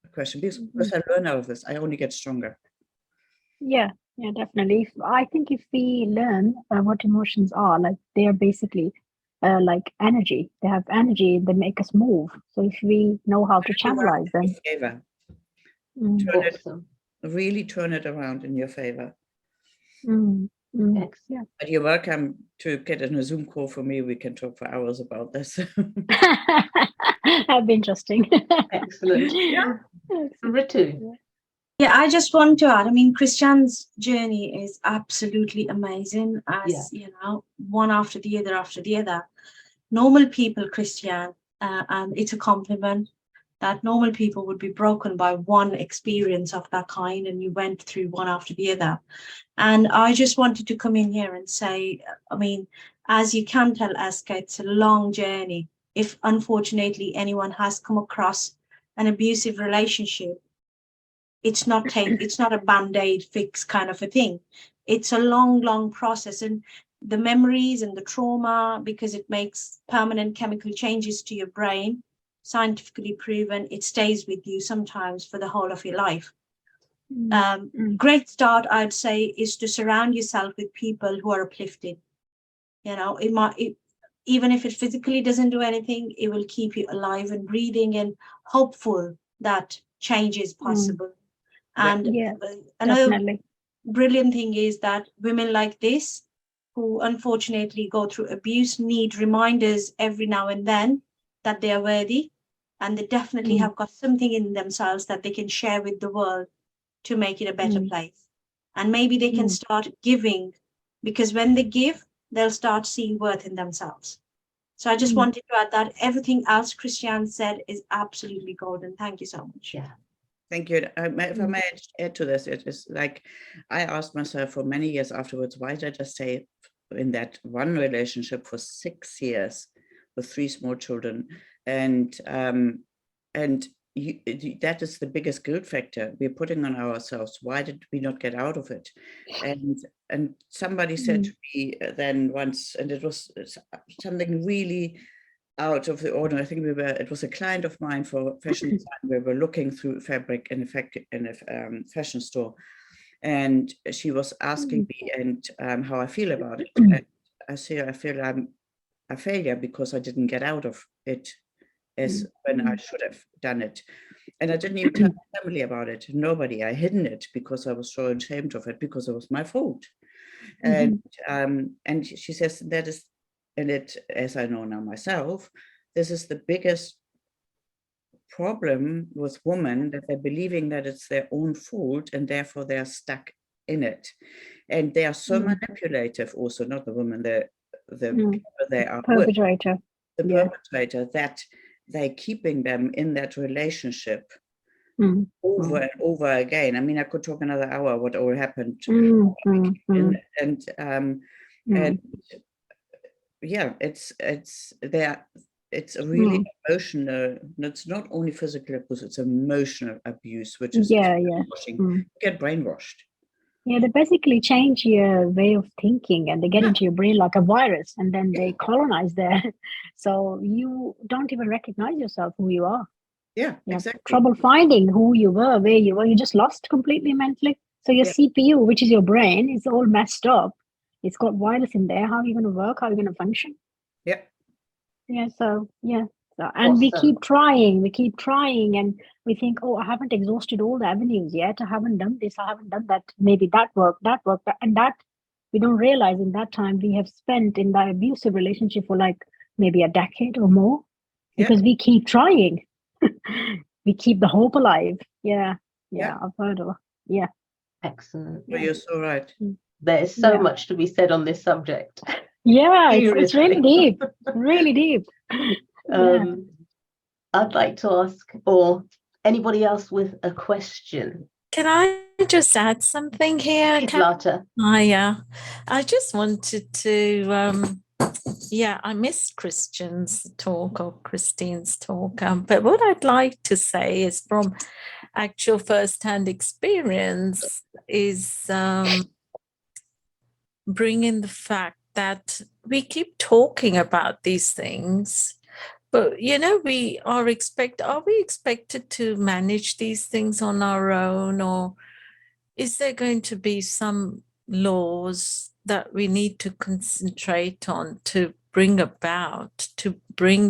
a question, because I learn out of this. I only get stronger. Yeah, definitely. I think if we learn what emotions are, like they are basically like energy. They have energy. They make us move. So if we know how to channelize them, Favor. Awesome. Really turn it around in your favor. Excellent. Yeah. But you're welcome to get in a Zoom call for me. We can talk for hours about this. That'd be interesting. Excellent. Yeah. Ritu. Yeah, I just want to add, I mean, Christian's journey is absolutely amazing, as you know, one after the other. Normal people, Christian, and it's a compliment that normal people would be broken by one experience of that kind, and you went through one after the other. And I just wanted to come in here and say, I mean, as you can tell, Aska, it's a long journey. If unfortunately anyone has come across an abusive relationship, it's not a band-aid fix kind of a thing. It's a long process, and the memories and the trauma, because it makes permanent chemical changes to your brain, scientifically proven, it stays with you sometimes for the whole of your life. Great start, I'd say, is to surround yourself with people who are uplifting. You know, even if it physically doesn't do anything, it will keep you alive and breathing and hopeful that change is possible. And another definitely. brilliant thing is that women like this, who unfortunately go through abuse, need reminders every now and then that they are worthy, and they definitely have got something in themselves that they can share with the world to make it a better place. And maybe they can start giving, because when they give, they'll start seeing worth in themselves. So I just wanted to add that. Everything else Christian said is absolutely golden. Thank you so much. Yeah. Thank you. If I may add to this, it is like, I asked myself for many years afterwards, why did I just stay in that one relationship for 6 years with 3 small children? And that is the biggest guilt factor we're putting on ourselves. Why did we not get out of it? And somebody said to me then once, and it was something really out of the ordinary. I think it was a client of mine for fashion design. We were looking through fabric in a fashion store, and she was asking me and how I feel about it. And I say, I feel I'm a failure because I didn't get out of it as when I should have done it. And I didn't even tell my family about it. Nobody. I hidden it because I was so ashamed of it, because it was my fault. And she says that is, and it, as I know now myself, this is the biggest problem with women, that they're believing that it's their own fault and therefore they're stuck in it. And they are so manipulative also, not the women, the people they are perpetrator. With, the perpetrator, that they're keeping them in that relationship over and over again. I mean, I could talk another hour what all happened. And yeah, it's a really emotional. It's not only physical abuse; it's emotional abuse, which is brainwashing. You get brainwashed. Yeah, they basically change your way of thinking and they get into your brain like a virus and then they colonize there. So you don't even recognize yourself, who you are. Yeah, You have exactly. trouble finding who you were, where you were. You just lost completely mentally. So your Yeah. CPU, which is your brain, is all messed up. It's got virus in there. How are you going to work? How are you going to function? Yeah. Yeah. So, yeah. So, and we keep trying, and we think, oh, I haven't exhausted all the avenues yet. I haven't done this. I haven't done that. Maybe that worked, and that we don't realize in that time we have spent in that abusive relationship for like maybe a decade or more because we keep trying. We keep the hope alive. Yeah. I've heard of. Yeah. Excellent. Well, you're so right. There's so much to be said on this subject. Yeah, it's really deep. Really deep. I'd like to ask, or anybody else with a question? Can I just add something here? Lata. I just wanted to, I missed Christian's talk or Christine's talk, but what I'd like to say is from actual first-hand experience is bringing the fact that we keep talking about these things, but are we expected to manage these things on our own, or is there going to be some laws that we need to concentrate on to bring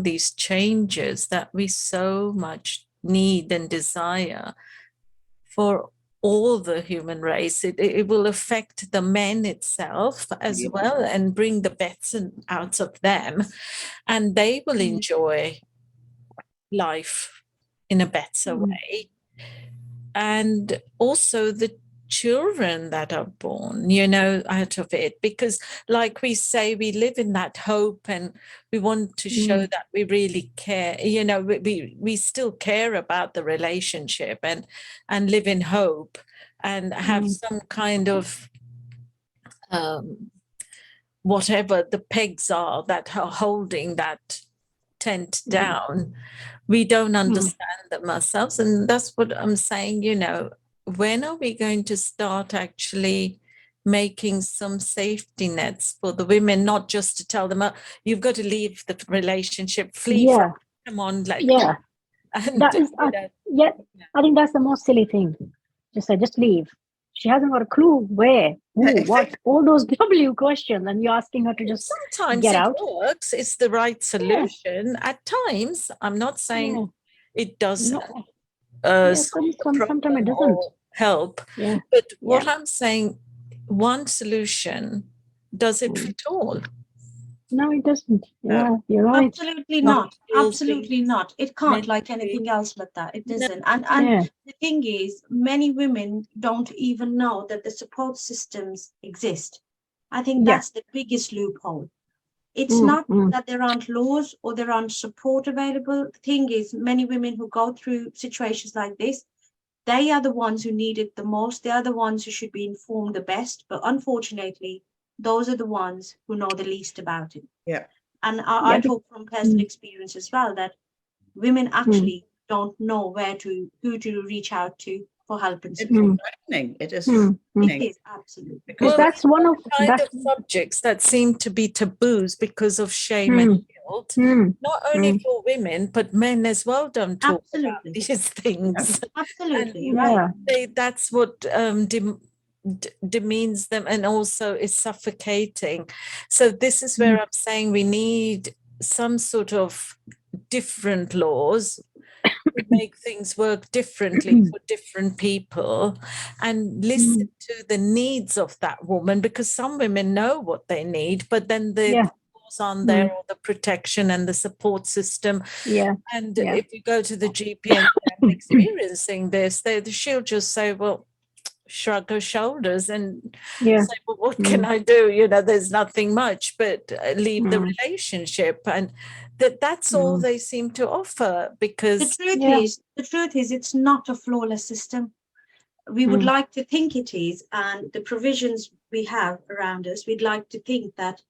these changes that we so much need and desire for all the human race? It will affect the men itself as well and bring the best out of them, and they will enjoy life in a better way. And also the children that are born, out of it, because like we say, we live in that hope and we want to show that we really care, we still care about the relationship and live in hope and have some kind of whatever the pegs are that are holding that tent down. We don't understand them ourselves, and that's what I'm saying. When are we going to start actually making some safety nets for the women, not just to tell them, you've got to leave the relationship, flee from it, come on, and that is I think that's the most silly thing. Just leave. She hasn't got a clue where, who, what, all those W questions, and you're asking her to just get out. Sometimes it works. It's the right solution. At times, I'm not saying it doesn't. Sometimes it doesn't help. But what I'm saying, one solution, does it fit all? No, it doesn't. Yeah, you're right. Absolutely not. Absolutely not. It can't, like anything else but that. It doesn't. And the thing is, many women don't even know that the support systems exist. I think that's the biggest loophole. It's not that there aren't laws or there aren't support available. The thing is, many women who go through situations like this, they are the ones who need it the most. They are the ones who should be informed the best. But unfortunately, those are the ones who know the least about it. Yeah. And I talk from personal experience as well, that women actually don't know who to reach out to for help and support. It is It is, absolutely. Because that's one of the subjects that seem to be taboos because of shame and guilt. Not only for women, but men as well don't talk about these things. Absolutely. That's what demeans them and also is suffocating. So this is where I'm saying we need some sort of different laws to make things work differently for different people and listen to the needs of that woman, because some women know what they need, but then the laws aren't there, or the protection and the support system. And if you go to the GP and they're experiencing this, she'll just say, well, shrug her shoulders and say, well, what can I do? There's nothing much, but leave the relationship. And that's all they seem to offer, because the truth is it's not a flawless system. We would like to think it is, and the provisions we have around us, we'd like to think that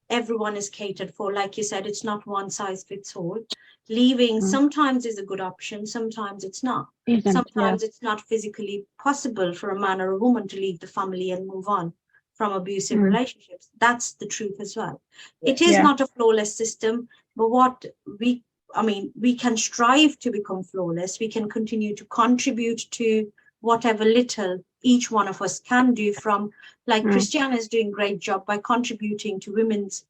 everyone is catered for. Like you said, it's not one size fits all. Leaving sometimes is a good option, sometimes it's not. Sometimes it's not physically possible for a man or a woman to leave the family and move on from abusive relationships. That's the truth as well. It is not a flawless system, but we can strive to become flawless. We can continue to contribute to whatever little each one of us can do, from, like Christiana is doing a great job by contributing to women's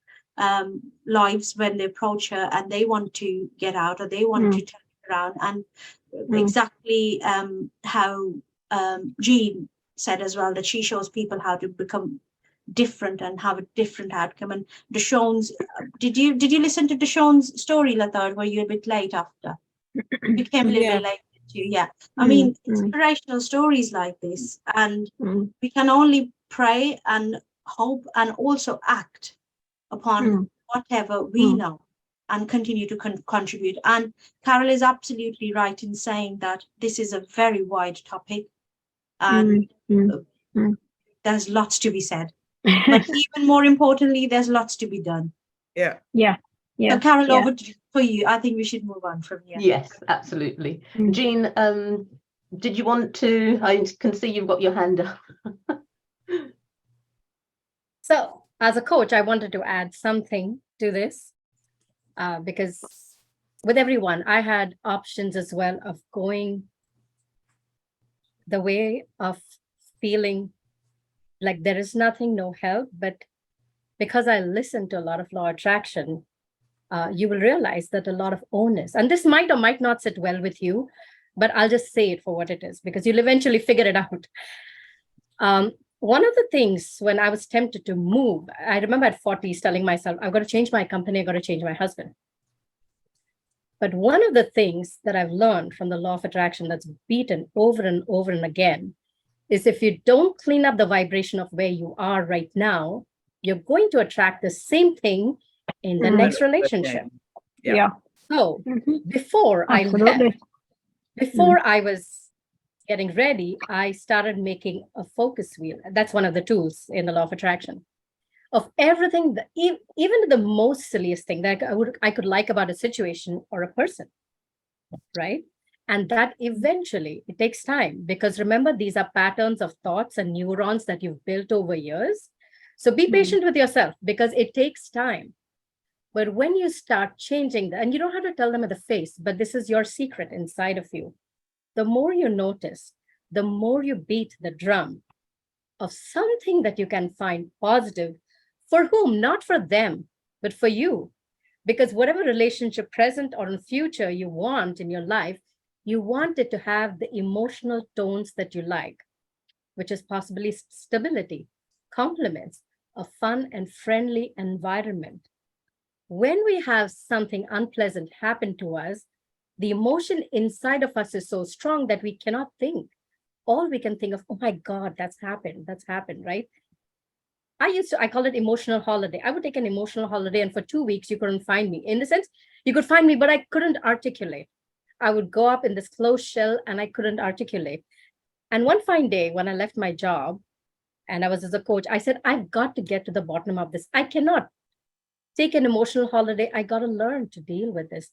lives when they approach her and they want to get out or they want to turn it around. And exactly how Jean said as well, that she shows people how to become different and have a different outcome. And Deshawn's, did you listen to Deshawn's story, Lata, or were you a bit late after? You came a little bit late too, I mean, inspirational stories like this, and we can only pray and hope and also act upon whatever we know and continue to contribute. And Carol is absolutely right in saying that this is a very wide topic and there's lots to be said. But even more importantly, there's lots to be done. So Carol, over for you. I think we should move on from here. Yes, absolutely. Jean, did you want to, I can see you've got your hand up. So as a coach, I wanted to add something to this because with everyone, I had options as well of going the way of feeling like there is nothing, no help. But because I listened to a lot of law attraction, you will realize that a lot of onus, and this might or might not sit well with you, but I'll just say it for what it is, because you'll eventually figure it out. One of the things when I was tempted to move, I remember at 40s telling myself, I've got to change my company, I've got to change my husband. But one of the things that I've learned from the law of attraction that's beaten over and over and again is if you don't clean up the vibration of where you are right now, you're going to attract the same thing in the next relationship. So before I left, before I was getting ready, I started making a focus wheel. That's one of the tools in the law of attraction of everything, even the most silliest thing that I could like about a situation or a person, right? And that eventually, it takes time, because remember, these are patterns of thoughts and neurons that you've built over years. So be patient with yourself, because it takes time. But when you start changing that, and you don't have to tell them at the face, but this is your secret inside of you. The more you notice, the more you beat the drum of something that you can find positive for whom, not for them, but for you. Because whatever relationship, present or in future, you want in your life, you want it to have the emotional tones that you like, which is possibly stability, compliments, a fun and friendly environment. When we have something unpleasant happen to us, the emotion inside of us is so strong that we cannot think. All we can think of, oh my God, that's happened, right? I call it emotional holiday. I would take an emotional holiday, and for 2 weeks, you couldn't find me. In the sense, you could find me, but I couldn't articulate. I would go up in this closed shell and I couldn't articulate. And one fine day when I left my job and I was as a coach, I said, I've got to get to the bottom of this. I cannot take an emotional holiday. I got to learn to deal with this.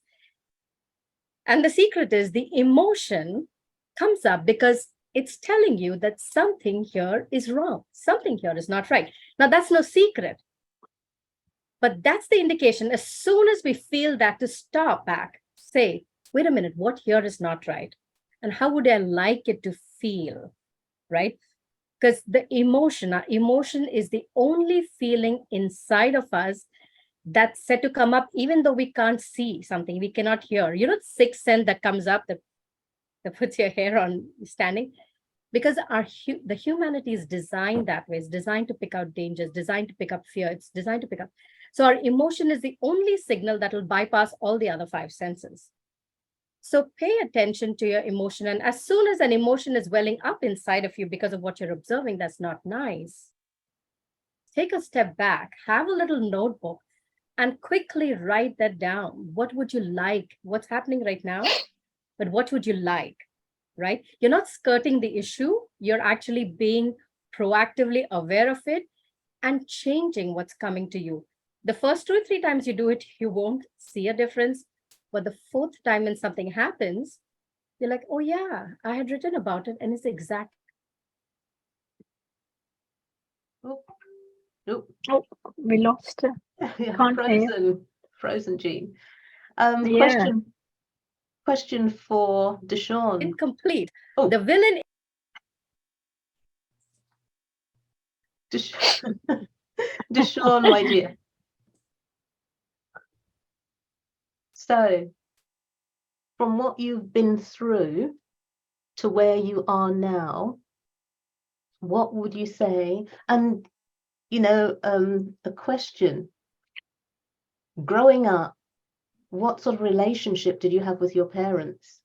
And the secret is the emotion comes up because it's telling you that something here is wrong. Something here is not right. Now, that's no secret. But that's the indication. As soon as we feel that, to stop back, say, wait a minute, what here is not right? And how would I like it to feel, right? Because the emotion, our emotion is the only feeling inside of us that's set to come up, even though we can't see something, we cannot hear. You know, the sixth sense that comes up, that puts your hair on standing, because the humanity is designed that way. It's designed to pick out dangers, designed to pick up fear. It's designed to pick up. So our emotion is the only signal that will bypass all the other 5 senses. So pay attention to your emotion. And as soon as an emotion is welling up inside of you because of what you're observing, that's not nice. Take a step back, have a little notebook, and quickly write that down. What would you like? What's happening right now? But what would you like, right? You're not skirting the issue. You're actually being proactively aware of it and changing what's coming to you. The first 2 or 3 times you do it, you won't see a difference. But the fourth time when something happens, you're like, oh yeah, I had written about it and it's exact. Oh, nope. Oh, we lost her. Yeah, Can't hear. frozen Jean. Yeah. Question for Deshawn. Incomplete. Oh. The villain. Deshawn, my dear. So, from what you've been through to where you are now, what would you say? And, you know, a question. Growing up, what sort of relationship did you have with your parents?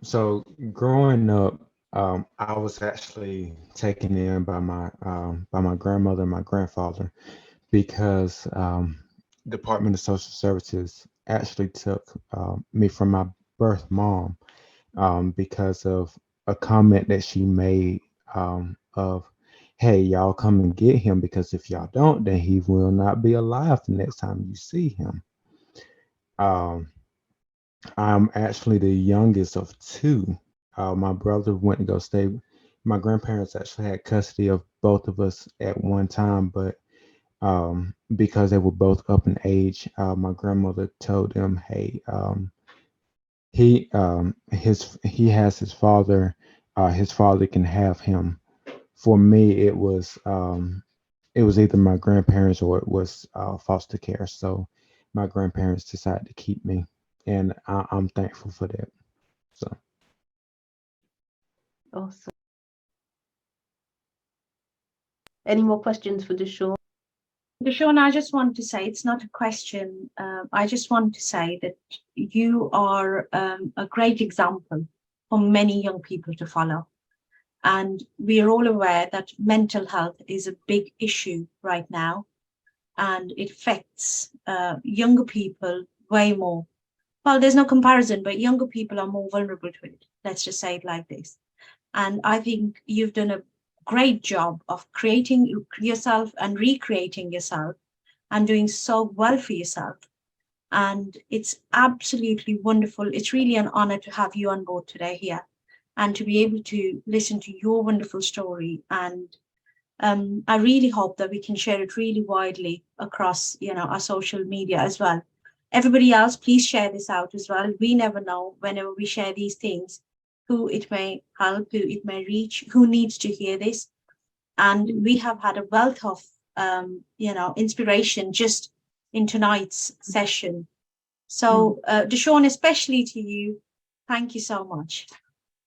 So growing up, I was actually taken in by my grandmother and my grandfather because Department of Social Services actually took me from my birth mom because of a comment that she made of, hey, y'all come and get him because if y'all don't, then he will not be alive the next time you see him. I'm actually the youngest of two. My brother went to go stay. My grandparents actually had custody of both of us at one time, but because they were both up in age, my grandmother told them, "Hey, he has his father. His father can have him." For me, it was either my grandparents or it was foster care. So my grandparents decided to keep me, and I'm thankful for that. So. Awesome. Any more questions for Deshawn? Deshawn, I just want to say, it's not a question. I just want to say that you are a great example for many young people to follow. And we are all aware that mental health is a big issue right now. And it affects younger people way more. Well, there's no comparison, but younger people are more vulnerable to it. Let's just say it like this. And I think you've done a great job of creating yourself and recreating yourself and doing so well for yourself. And it's absolutely wonderful. It's really an honor to have you on board today here and to be able to listen to your wonderful story. And I really hope that we can share it really widely across, our social media as well. Everybody else, please share this out as well. We never know whenever we share these things, who it may help, who it may reach, who needs to hear this. And we have had a wealth of, inspiration just in tonight's session. So, Deshawn, especially to you, thank you so much.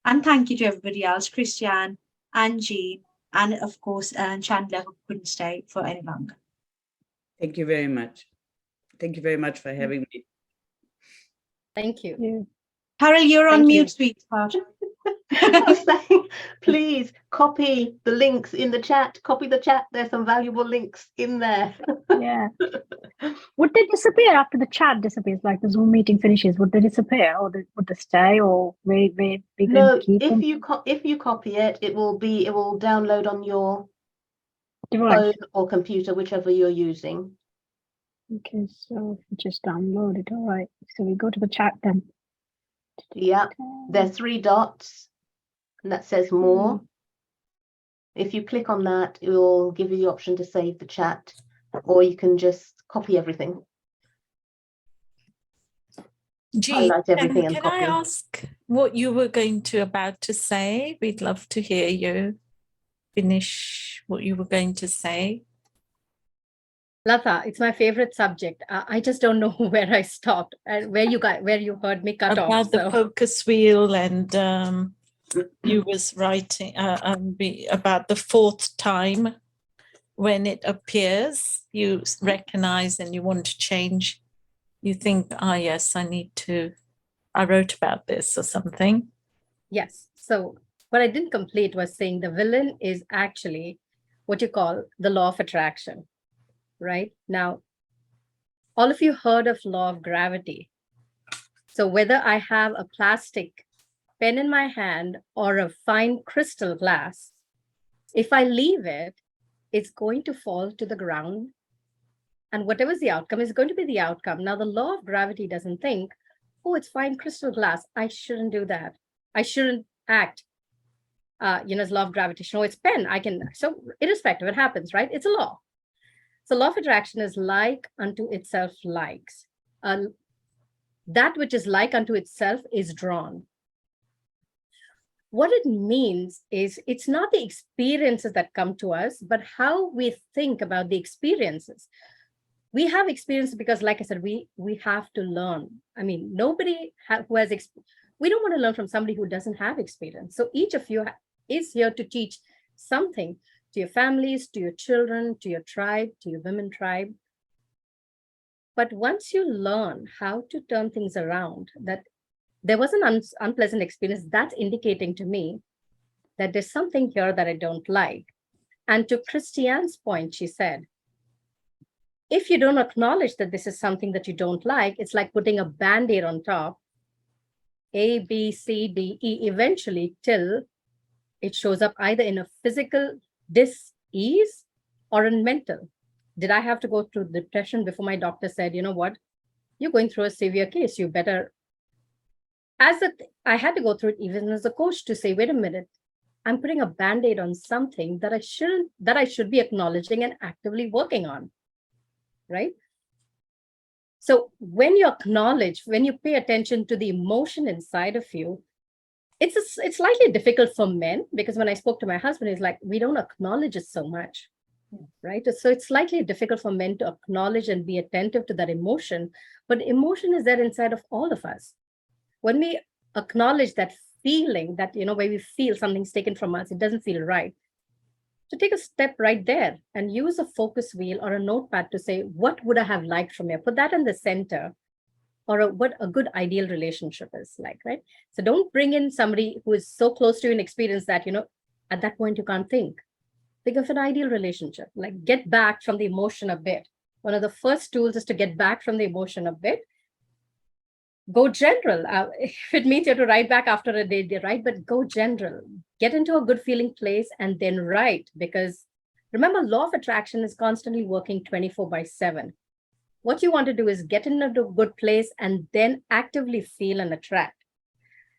And thank you to everybody else, Christian, Angie, and of course, Chandler, who couldn't stay for any longer. Thank you very much. Thank you very much for having me. Thank you. Yeah. Carol, you're on Thank you. mute, sweetheart. I was saying, please copy the links in the chat. Copy the chat. There's some valuable links in there. Yeah. Would they disappear after the chat disappears? Like the Zoom meeting finishes, would they disappear, or would they stay, or we No, keep them? if you copy it, it will download on your Device. phone or computer, whichever you're using. Okay, so if you just download it, all right. So we go to the chat then. Yeah, there's 3 dots, and that says more. If you click on that, it will give you the option to save the chat, or you can just copy everything. Jean, Highlight everything and can I copy. ask what you were about to say? We'd love to hear you finish what you were going to say. Lata, it's my favorite subject. I just don't know where I stopped and where you heard me cut off. About the focus wheel, and you was writing about the 4th time when it appears, you recognize and you want to change. You think, yes, I wrote about this or something. Yes. So what I didn't complete was saying the villain is actually what you call the law of attraction. Right now, all of you heard of law of gravity. So whether I have a plastic pen in my hand or a fine crystal glass, if I leave it, it's going to fall to the ground And whatever's the outcome is going to be the outcome. Now, the law of gravity doesn't think, oh, it's fine, crystal glass, I shouldn't do that. I shouldn't act. It's law of gravitation. Oh, it's pen. I can. So irrespective, it happens, right? It's a law. So law of attraction is like unto itself likes. That which is like unto itself is drawn. What it means is it's not the experiences that come to us, but how we think about the experiences. We have experiences because, like I said, we have to learn. I mean, nobody who has we don't want to learn from somebody who doesn't have experience. So each of you is here to teach something to your families, to your children, to your tribe, to your women tribe. But once you learn how to turn things around, that there was an unpleasant experience, that's indicating to me that there's something here that I don't like. And to Christiane's point, she said, if you don't acknowledge that this is something that you don't like, it's like putting a Band-Aid on top, A, B, C, D, E, eventually till it shows up either in a physical dis-ease or in mental. Did I have to go through depression before my doctor said, you know what, you're going through a severe case, you better, I had to go through it even as a coach to say, wait a minute, I'm putting a Band-Aid on something that I should be acknowledging and actively working on, right? So when you acknowledge, when you pay attention to the emotion inside of you, it's slightly difficult for men, because when I spoke to my husband, he's like, we don't acknowledge it so much, right? So it's slightly difficult for men to acknowledge and be attentive to that emotion, but emotion is there inside of all of us. When we acknowledge that feeling, that, where we feel something's taken from us, it doesn't feel right. So take a step right there and use a focus wheel or a notepad to say, what would I have liked from here? Put that in the center, or what a good ideal relationship is like, right? So don't bring in somebody who is so close to you in experience that, at that point you can't think. Think of an ideal relationship, like get back from the emotion a bit. One of the first tools is to get back from the emotion a bit. Go general. If it means you have to write back after a day, write, but go general. Get into a good feeling place and then write, because remember, law of attraction is constantly working 24/7. What you want to do is get into a good place and then actively feel and attract.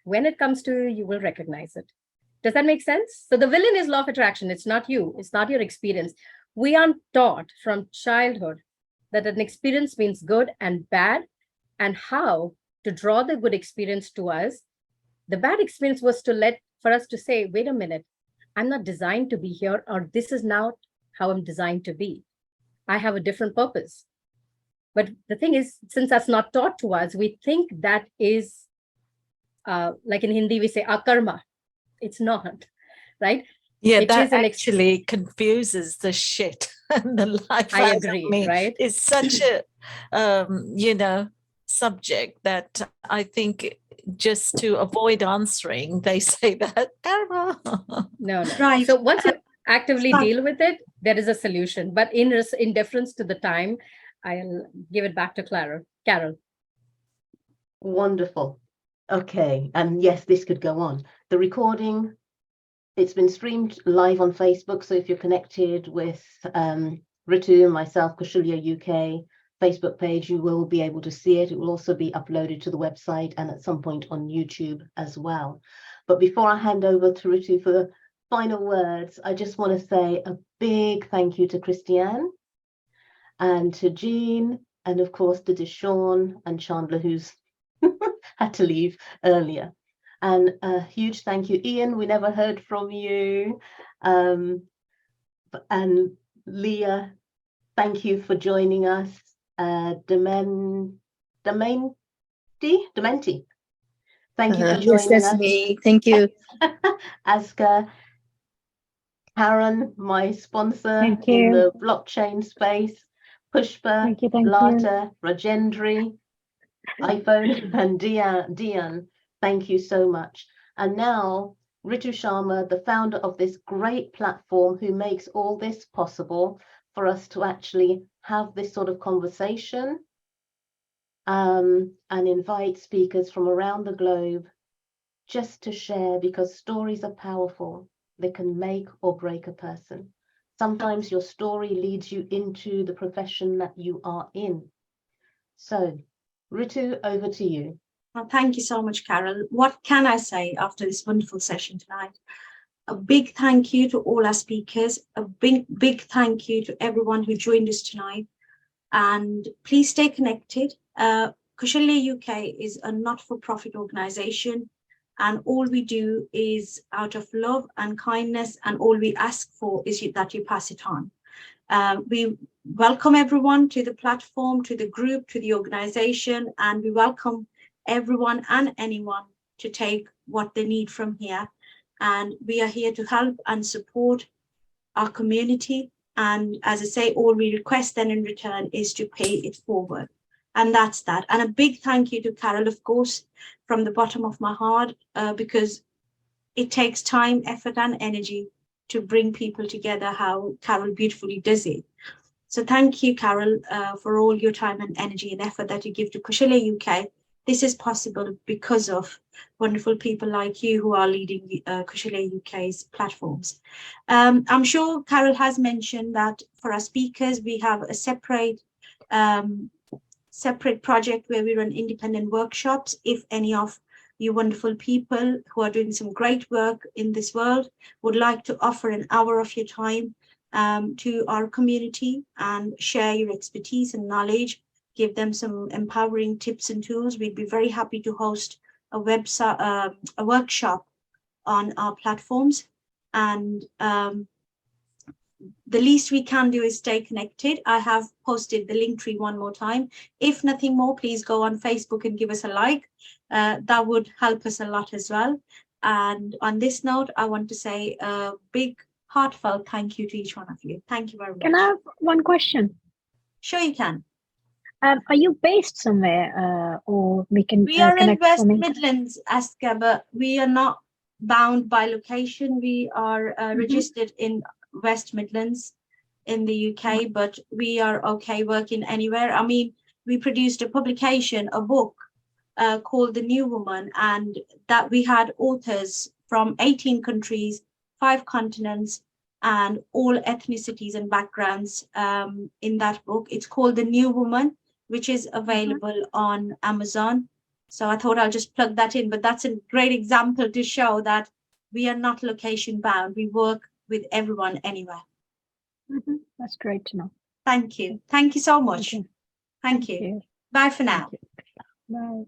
When it comes to you, you will recognize it. Does that make sense? So the villain is law of attraction. It's not you. It's not your experience. We aren't taught from childhood that an experience means good and bad, and how to draw the good experience to us. The bad experience was for us to say, wait a minute, I'm not designed to be here, or this is not how I'm designed to be. I have a different purpose. But the thing is, since that's not taught to us, we think that is, like in Hindi, we say, akarma. It's not, right? Yeah, It that is actually confuses the shit and the life. I agree, right? It's such a, subject that I think just to avoid answering, they say that karma. No. Right. So once you actively Stop. deal with it, there is a solution. But in deference to the time, I'll give it back to Carol. Wonderful. Okay, and yes, this could go on. The recording, it's been streamed live on Facebook, so if you're connected with Ritu and myself, KaushalyaUK Facebook page, you will be able to see it. It will also be uploaded to the website and at some point on YouTube as well. But before I hand over to Ritu for the final words, I just want to say a big thank you to Christiane and to Jean, and of course to Deshawn and Chandler, who's had to leave earlier. And a huge thank you, Ian, we never heard from you. And Leah, thank you for joining us. Dementi, thank you for joining yes, that's us. me. Thank you. Aska, Karen, my sponsor Thank in you. the blockchain space, Pushpa, Thank you. Lata, Rajendri, iPhone, and Dian, thank you so much. And now, Ritu Sharma, the founder of this great platform, who makes all this possible for us to actually have this sort of conversation and invite speakers from around the globe just to share, because stories are powerful. They can make or break a person. Sometimes your story leads you into the profession that you are in. So, Ritu, over to you. Well, thank you so much, Carol. What can I say after this wonderful session tonight? A big thank you to all our speakers. A big thank you to everyone who joined us tonight. And please stay connected. KaushalyaUK is a not-for-profit organization, and all we do is out of love and kindness, and all we ask for is that you pass it on. We welcome everyone to the platform, to the group, to the organization, and we welcome everyone and anyone to take what they need from here. And we are here to help and support our community. And as I say, all we request then in return is to pay it forward. And that's that. And a big thank you to Carol, of course, from the bottom of my heart, because it takes time, effort, and energy to bring people together, how Carol beautifully does it. So thank you, Carol, for all your time and energy and effort that you give to KaushalyaUK. This is possible because of wonderful people like you who are leading KaushalyaUK's platforms. I'm sure Carol has mentioned that for our speakers, we have a separate project where we run independent workshops. If any of you wonderful people who are doing some great work in this world would like to offer an hour of your time to our community and share your expertise and knowledge, give them some empowering tips and tools, we'd be very happy to host a workshop on our platforms. And the least we can do is stay connected. I have posted the link tree one more time. If nothing more, please go on Facebook and give us a like. That would help us a lot as well. And on this note, I want to say a big heartfelt thank you to each one of you. Thank you very much. Can I have one question? Sure, you can. Are you based somewhere, or we can? We are in connect West from Midlands, Aska, but we are not bound by location. We are registered in West Midlands in the UK, but we are okay working anywhere. I mean, we produced a publication, a book called The New Woman, and that we had authors from 18 countries, 5 continents, and all ethnicities and backgrounds in that book. It's called The New Woman, which is available on Amazon. So I thought I'll just plug that in, but that's a great example to show that we are not location bound. We work with everyone anywhere. That's great to know. Thank you. Thank you so much. Okay. Thank you. Bye for now. Bye.